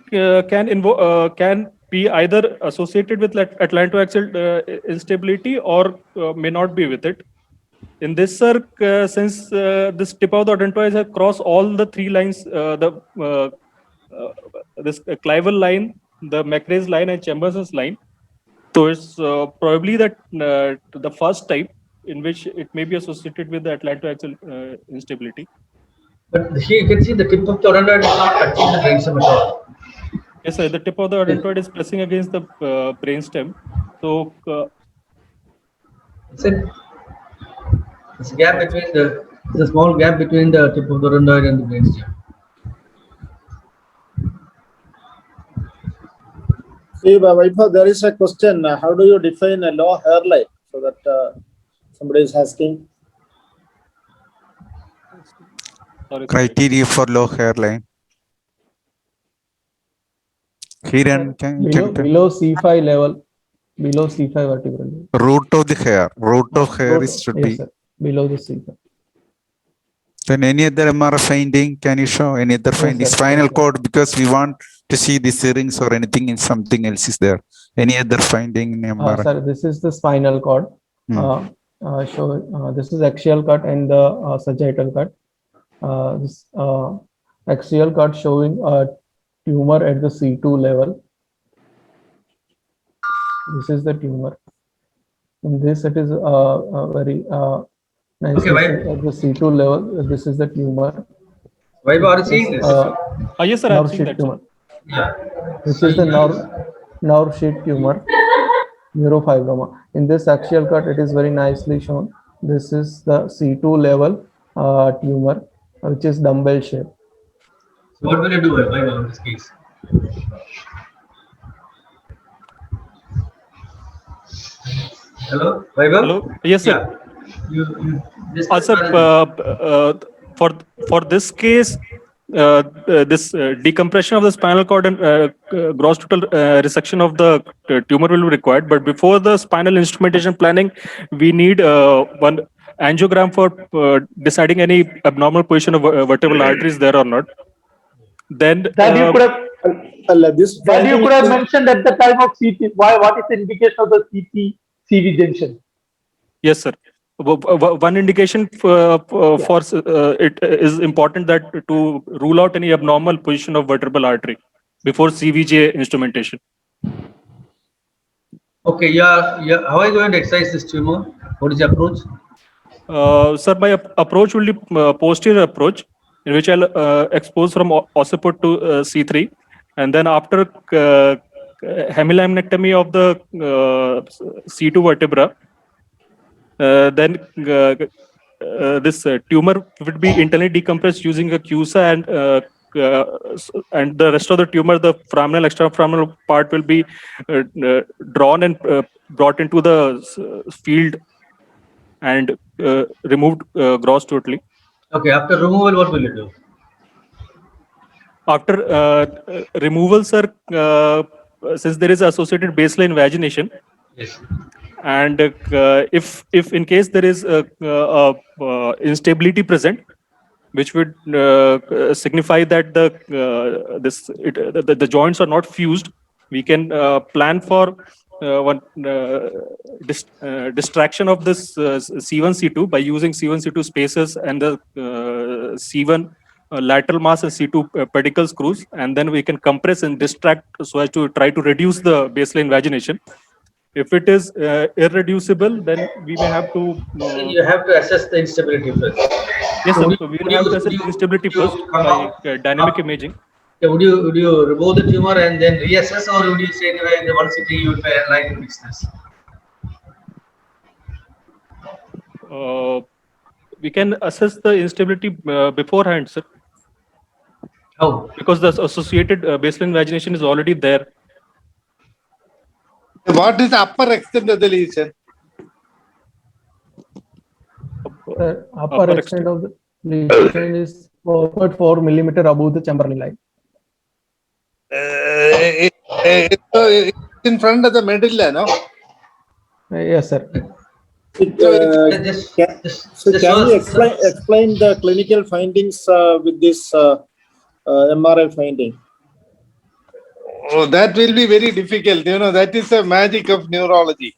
can be either associated with atlantoaxial instability or may not be with it. In this, sir, since this tip of the odontoid has crossed all the 3 lines, this Clival line, the Macrae's line, and Chamberson's line. So it's probably that the first type in which it may be associated with the atlantoaxial instability. But here you can see the tip of the odontoid is not touching the brainstem at all. Yes, sir. The tip of the odontoid is pressing against the brainstem. So, It's a gap between there's a small gap between the tip of the odontoid and the brainstem. See, Vaibhav, there is a question. How do you define a low hairline? So that somebody is asking. sorry, sir. Criteria for low hairline. Kiran, Below C5 level, below C5 vertebral level. root of the hair. Root of hair is should Yes, be. sir. Below the C5. Then any other MRI finding? Can you show any other finding? sir. Spinal Yes, sir. cord, because we want to see the syringe or anything in something else is there. Any other finding in MRI? Sir, this is the spinal cord. This is axial cut and the sagittal cut. This axial cut showing a tumor at the C2 level. This is the tumor. In this, it is very nice. Okay, right. At the C2 level, this is the tumor. Why are you seeing this? Yes, sir. I'm Nerve seeing sheath that. tumor. Yeah. This is the nerve sheath tumor, neurofibroma. In this axial cut, it is very nicely shown. This is the C2 level tumor, which is dumbbell shape. So what will you do in this case? Hello, Vaibhav? Hello. Yes, sir. Yeah. You this Sir, for this case, this decompression of the spinal cord and gross total resection of the tumor will be required. But before the spinal instrumentation planning, we need one angiogram for deciding any abnormal position of vertebral arteries there or not. Then That you could have, This that you could have mentioned at the time of CT. What is the indication of the CT CV junction? yes, sir. One indication for it is important that to rule out any abnormal position of vertebral artery before CVJ instrumentation. Okay, yeah. How are you going to excise this tumor? What is the approach? Sir, my approach will be posterior approach, in which I'll expose from occiput to C3, and then after hemilaminectomy of the C2 vertebra, then this tumor would be internally decompressed using a CUSA, and the rest of the tumor, the foraminal, extraforaminal part, will be drawn and brought into the field and removed gross totally. Okay, after removal, what will you do? After removal, sir, since there is associated baseline vagination, Yes. and if in case there is instability present, which would signify that the joints are not fused, we can plan for one distraction of this C1 C2 by using C1 C2 spacers and the C1 lateral mass and C2 pedicle screws, and then we can compress and distract so as to try to reduce the baseline vagination. If it is irreducible, then we may have to. You have to assess the instability first. Yes, sir. So we will have to assess instability first by dynamic imaging. Yeah, would you remove the tumor and then reassess, or would you say in the one city you will line and fix this? We can assess the instability beforehand, sir. How? Because the associated baseline vagination is already there. What is the upper extent of the lesion? Upper extent of the lesion is 4.4 millimeter above the Chamberlain line. It's in front of the medulla, no? Yes, sir. Can you explain the clinical findings with this MRI finding? Oh, that will be very difficult. That is the magic of neurology.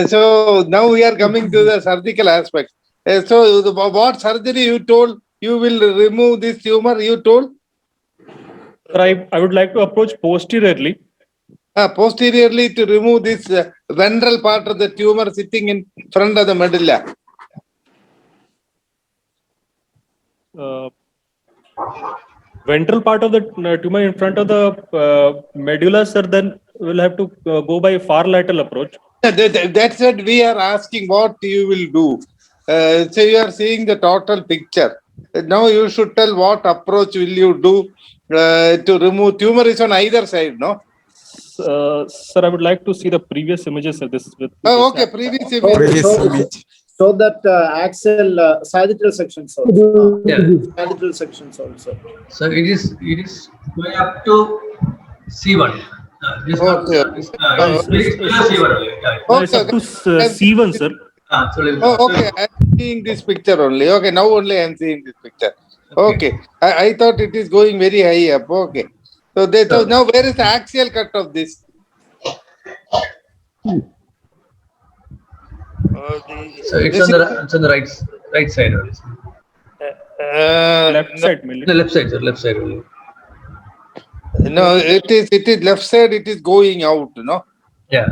So now we are coming to the surgical aspect. So what surgery you told? You will remove this tumor, you told? Sir, I would like to approach posteriorly. Posteriorly to remove this ventral part of the tumor sitting in front of the medulla. ventral part of the tumor in front of the medulla, sir, then we'll have to go by far lateral approach. That's what we are asking, what you will do. So you are seeing the total picture. Now you should tell what approach will you do to remove tumor is on either side, no? Sir, I would like to see the previous images, sir. This is with. Oh, okay, previous image. Previous image. So that axial sagittal sections also. Yeah. Sagittal sections also. So it is going up to C1. This one, Okay. it is below C1 only. Yeah. It's up to C1, sir. Okay, I'm seeing this picture only. Okay, now only I'm seeing this picture. Okay, I thought it is going very high up. Okay. So now where is the axial cut of this? So it's on the right side only. Left side, mainly. The left side, sir. Left side only. No, it is left side. It is going out, no. Yeah.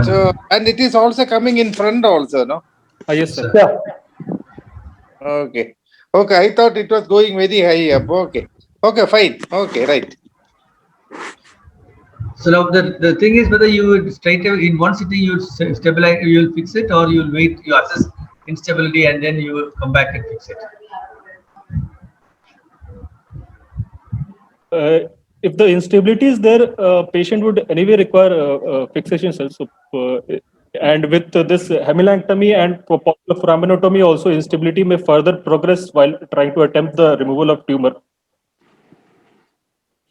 So and it is also coming in front also, no. Yes, sir. Yeah. Okay. Okay, I thought it was going very high up. Okay. Okay, fine. Okay, right. So now the thing is whether you would straight away in one sitting you stabilize, you will fix it, or you will wait, you assess instability and then you will come back and fix it. If the instability is there, patient would anyway require fixation cells. So, and with this hemilumpectomy and popular foraminotomy, also instability may further progress while trying to attempt the removal of tumor.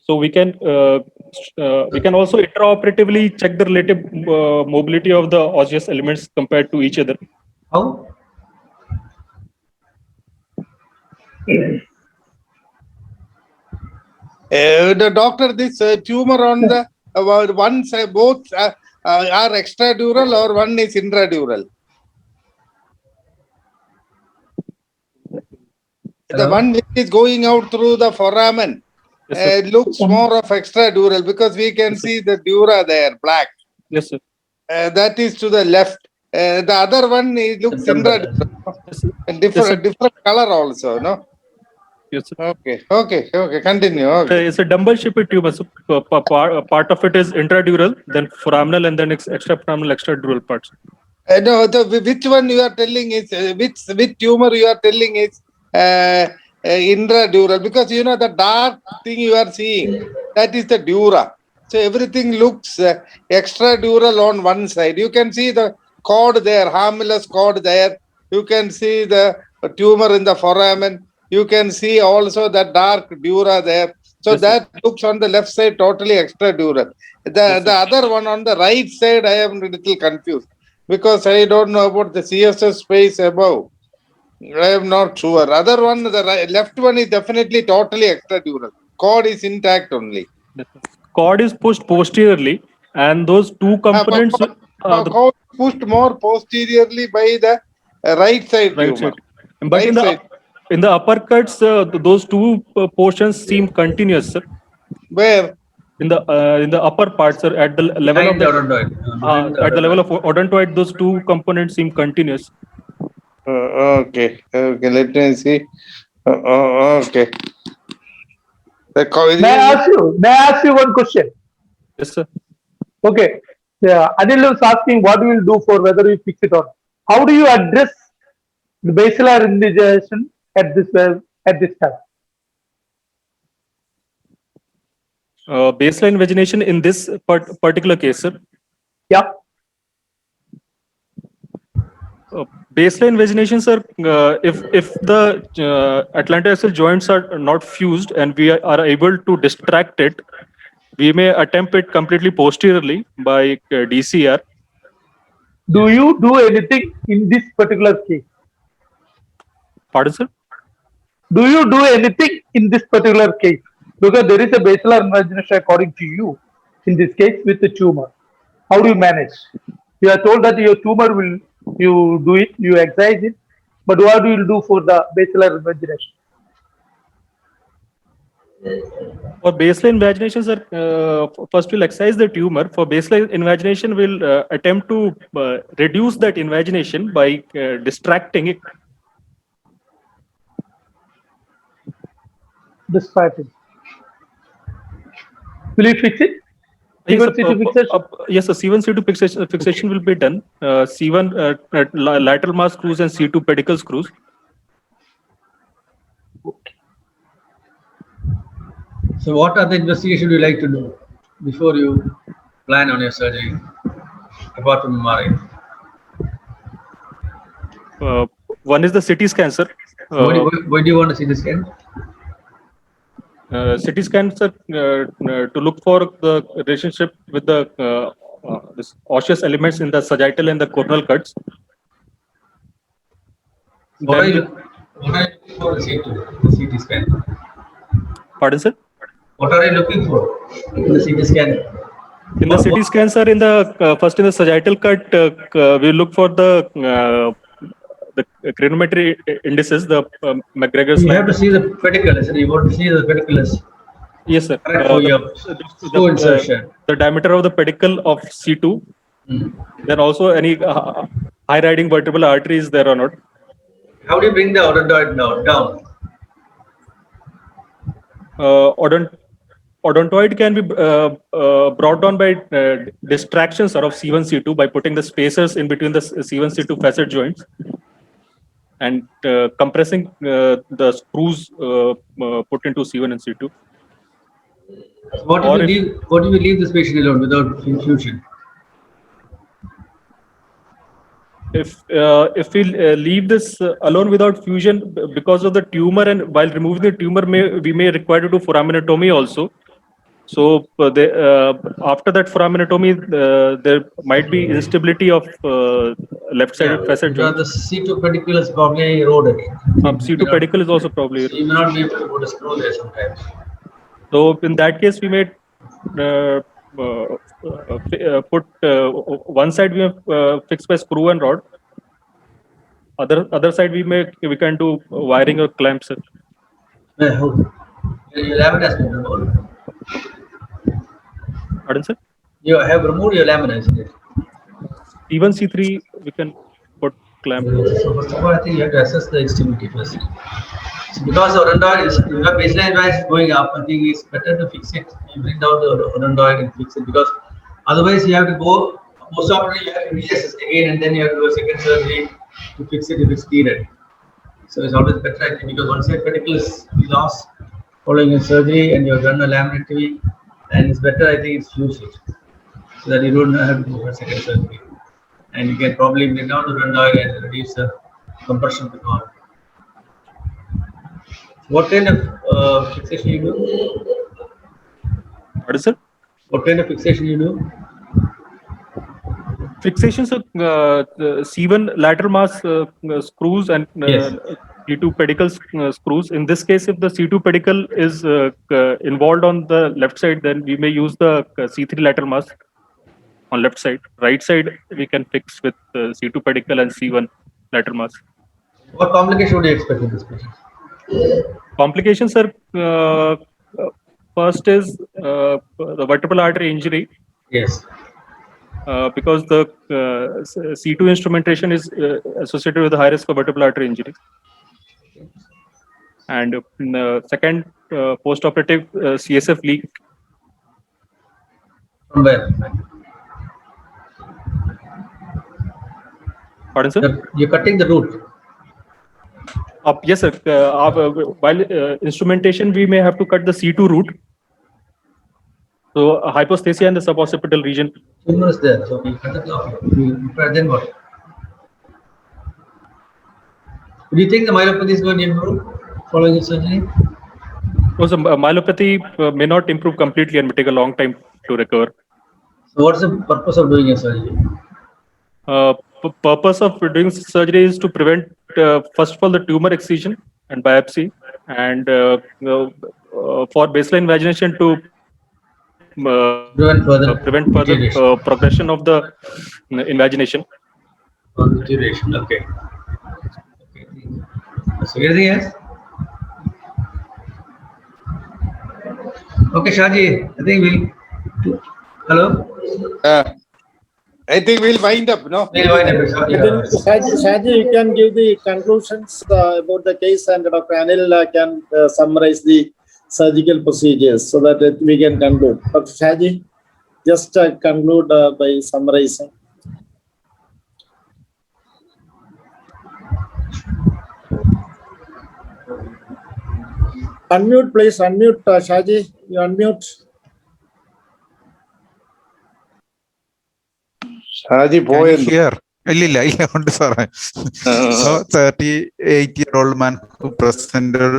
So we can also intraoperatively check the relative mobility of the osseous elements compared to each other. How? The doctor, this tumor on the one side, both are extradural or one is intradural? The one which is going out through the foramen looks more of extradural because we can see the dura there, black. Yes, sir. That is to the left. The other one looks intradural. Different color also, no? Yes, sir. Okay. Continue. Okay. It's a dumbbell-shaped tumor. So part of it is intradural, then foraminal, and then extraforaminal, extradural parts. No, which one you are telling is which tumor you are telling is intradural, because you know the dark thing you are seeing, that is the dura. So everything looks extradural on one side. You can see the cord there, harmless cord there. You can see the tumor in the foramen. You can see also the dark dura there. So yes, that looks on the left side totally extradural. The other one on the right side, I am a little confused because I don't know about the CSS space above. I am not sure. Other one, the left one is definitely totally extradural. Cord is intact only. Cord is pushed posteriorly, and those two components. Cord pushed more posteriorly by the right side Right tumor. side. But in the uppercuts, those two portions seem continuous, sir. Where? In the upper part, sir, at the level of the odontoid. at the level of odontoid, those two components seem continuous. Okay. Let me see. Okay. May I ask you one question? Yes, sir. Okay. Anil was asking what we will do for whether we fix it or not. How do you address the basilar indigestion at this time? Baseline vagination in this particular case, sir. Yeah. Baseline vagination, sir. If the atlantoaxial joints are not fused and we are able to distract it, we may attempt it completely posteriorly by DCR. Do you do anything in this particular case? Pardon, sir? Do you do anything in this particular case? Because there is a basilar invagination according to you in this case with the tumor. How do you manage? You are told that your tumor will, you do it, you excise it, but what do you do for the basilar invagination? For baseline invagination, sir, first we'll excise the tumor. For baseline invagination, we'll attempt to reduce that invagination by distracting it. this pattern. Will you fix it? Yes, C1, C2 fixation? yes, sir. C1, C2 fixation will be done. C1 lateral mass screws and C2 pedicle screws. So what other investigation would you like to do before you plan on your surgery, apart from MRI? One is the CT scan, sir. Why do you want to see the scan? CT scan, sir, to look for the relationship with the this osseous elements in the sagittal and the coronal cuts. What are you looking for the CT scan? Pardon, sir? What are you looking for in the CT scan? In the CT scan, sir, in the first in the sagittal cut, we look for the crinometry indices, the McGregor's You line. have to see the pedicle, so you want to see the pediculus. Yes, sir. For your screw insertion. The diameter of the pedicle of C2. Then also any high riding vertebral artery is there or not. How do you bring the odontoid down? Odontoid can be brought down by distractions of C1, C2 by putting the spacers in between the C1, C2 facet joints and compressing the screws put into C1 and C2. What if we leave this patient alone without infusion? If we leave this alone without fusion because of the tumor, and while removing the tumor, we may require to do foraminectomy also. So after that foraminectomy, there might be instability of left sided facet joint. The C2 pedicle is probably eroded. C2 pedicle is also probably eroded. So you may not be able to put a screw there sometimes. So in that case, we may put one side we have fixed by screw and rod. Other side we can do wiring or clamps. Your lamina has been removed. Pardon, sir? You have removed your lamina, isn't it? C1, C3 we can put clamp. So first of all, I think you have to assess the instability first. So because the odontoid is baseline wise going up, I think it's better to fix it. You bring down the odontoid and fix it, because otherwise you have to go most often you have to reassess again, and then you have to do a second surgery to fix it if it's needed. So it's always better, I think, because once your pedicle is lost following a surgery and you have done a laminectomy, and it's better, I think, it's fuse it so that you don't have to do a second surgery, and you can probably bring down the odontoid and reduce the compression of the cord. What kind of fixation you do? What is it? What kind of fixation you do? Fixations of C1 lateral mass screws and Yes. C2 pedicle screws. In this case, if the C2 pedicle is involved on the left side, then we may use the C3 lateral mass on left side. Right side, we can fix with C2 pedicle and C1 lateral mass. What complication would you expect in this patient? Complications are first is the vertebral artery injury. Yes. Because the C2 instrumentation is associated with a high risk of vertebral artery injury. And second, post-operative CSF leak. From where? Pardon, sir? You're cutting the root. Yes, sir. While instrumentation, we may have to cut the C2 root. So hypostasia in the suboccipital region. Tumor is there, so we cut it off. Then what? Do you think the myelopathy is going to improve following the surgery? So myelopathy may not improve completely and may take a long time to recover. So what's the purpose of doing a surgery? Purpose of doing surgery is to prevent, first of all, the tumor excision and biopsy, and for baseline vagination to prevent further progression of the invagination. Duration, okay. So anything else? Okay, Shaji, I think we'll. Hello? I think we'll wind up, no? We'll wind up. Shaji, you can give the conclusions about the case, and Dr. Anil can summarize the surgical procedures so that we can conclude. Dr. Shaji, just conclude by summarizing. Unmute, please. Unmute, Shaji. You unmute. Shaji Can you പോയെന്ന് hear? ഇല്ല ഉണ്ട് സാറേ. So 38-year-old man who presented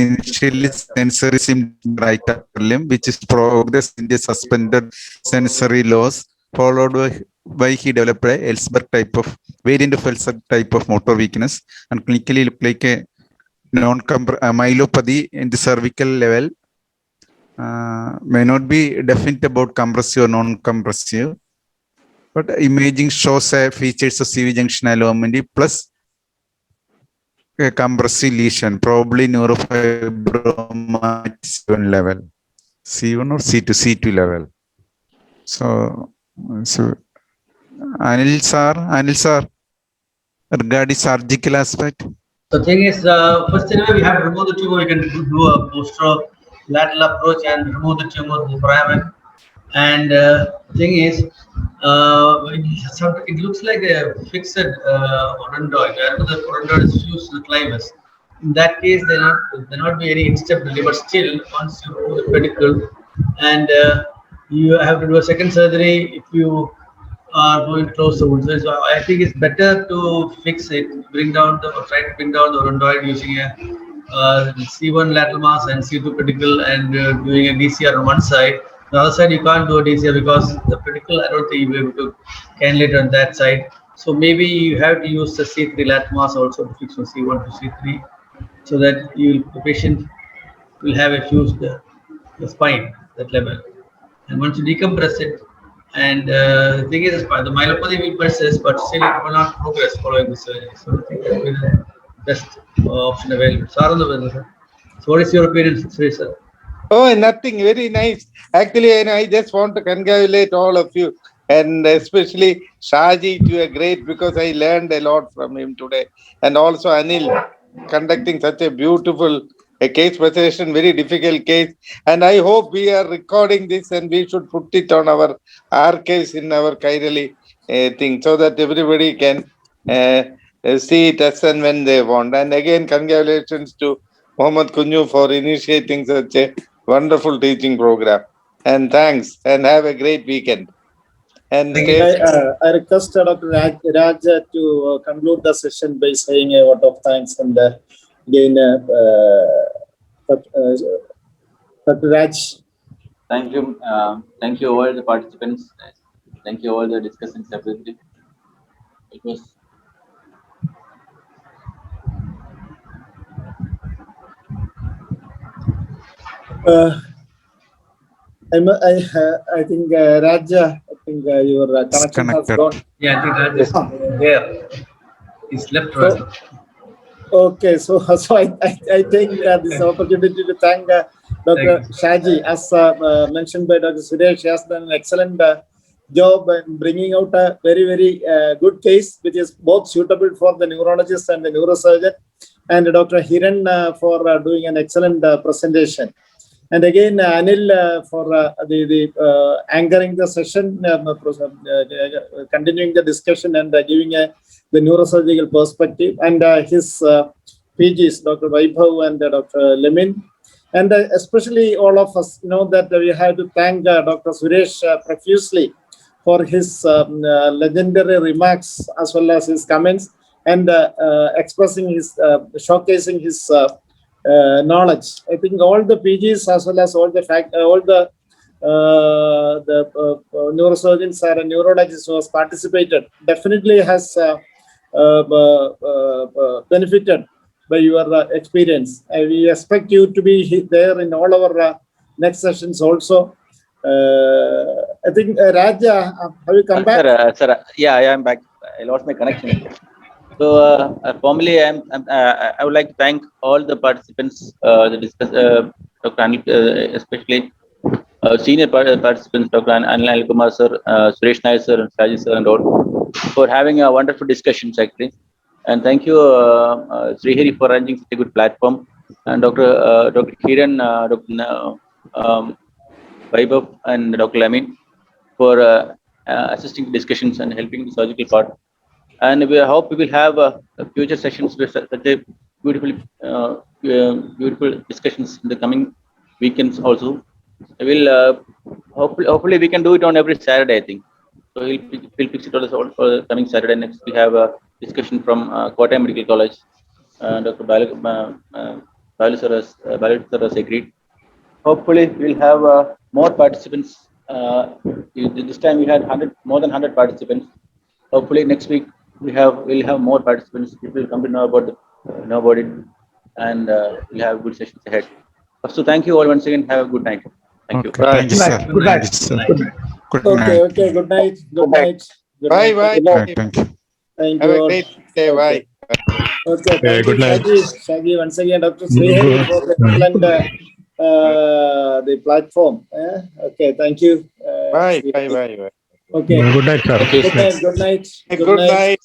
initially sensory symptoms right upper limb, which is progress in the suspended sensory loss, followed by he developed a Ellsberg type of variant of Ellsberg type of motor weakness, and clinically looked like a myelopathy in the cervical level. May not be definite about compressive or non-compressive, but imaging shows a features of CV junction anomaly plus a compressive lesion, probably neurofibroma at C1 level, C1 or C2 level. So Anil sir, regarding surgical aspect. The thing is, first anyway, we have to remove the tumor. We can do a posterolateral approach and remove the tumor with the foramen. And thing is, it looks like a fixed orondoid. Where the orondoid is fused to the clivus. In that case, there not be any instability. But still, once you remove the pedicle, and you have to do a second surgery if you are going to close the wound. So I think it's better to fix it, try to bring down the orondoid using a C1 lateral mass and C2 pedicle, and doing a DCR on one side. On the other side, you can't do a DCR because the pedicle, I don't think you'll be able to cannulate on that side. So maybe you have to use the C3 lateral mass also to fix from C1 to C3, so that the patient will have a fused the spine, that level. And once you decompress it, and the thing is, the myelopathy will persist, but still it will not progress following the surgery. So I think that will be the best option available. So what is your opinion, Sri sir? Oh, nothing. Very nice. Actually, I just want to congratulate all of you, and especially Shaji, you are great because I learned a lot from him today, and also Anil conducting such a beautiful case presentation, very difficult case. And I hope we are recording this, and we should put it on our archives in our Kairali thing, so that everybody can see it as and when they want. And again, congratulations to Mohammed Kunju for initiating such a wonderful teaching program. And thanks, and have a great weekend. And I request Dr. Raj to conclude the session by saying a word of thanks, and again, Dr. Raj. Thank you. Thank you all the participants. Thank you all the discussants, everybody. It was I think Raj, I think your connection has gone. Yeah, I think Raj is there. He's left right. Okay, so I take this opportunity to thank Dr. Shaji. As mentioned by Dr. Suresh, he has done an excellent job in bringing out a very good case, which is both suitable for the neurologist and the neurosurgeon, and Dr. Hiran for doing an excellent presentation. And again, Anil for the anchoring the session, continuing the discussion and giving the neurosurgical perspective, and his PGs, Dr. Vaibhav and Dr. Lemin. And especially all of us know that we have to thank Dr. Suresh profusely for his legendary remarks as well as his comments, and expressing his, showcasing his knowledge. I think all the PGs as well as all the neurosurgeons or neurologists who has participated definitely has benefited by your experience. We expect you to be there in all our next sessions also. I think Raja, have you come back? Sir, yeah, I am back. I lost my connection. So formally, I would like to thank all the participants, Dr. Anil, especially senior participants, Dr. Anil Kumar sir, Suresh Nair sir, and Shaji sir, and all, for having a wonderful discussions actually. And thank you, Srihari, for arranging such a good platform. and Dr. Kiran, Dr. Vaibhav, and Dr. Lamin for assisting discussions and helping the surgical part. And we hope we will have future sessions with such a beautiful discussions in the coming weekends also. We'll hopefully we can do it on every Saturday, I think. So we'll fix it for the coming Saturday. Next we have a discussion from Kottayam Medical College. Dr. Balu sir has agreed. Hopefully we'll have more participants. This time we had more than 100 participants. Hopefully next week we'll have more participants. People will come to know about it, and we'll have good sessions ahead. So thank you all once again. Have a good night. Thank you. Okay, thank you, sir. Good night. Good Okay, night. okay, good night. Good night. Good Bye, night. bye. Right, thank you. Thank Have you a all. great day. Bye. Okay, thank good you, night. Shaggy, once again, Dr. Srihari for the excellent the platform. Okay, thank you. Bye. Srihari. Bye. Bye. Okay, Good night, sir. good night, good night. Good night.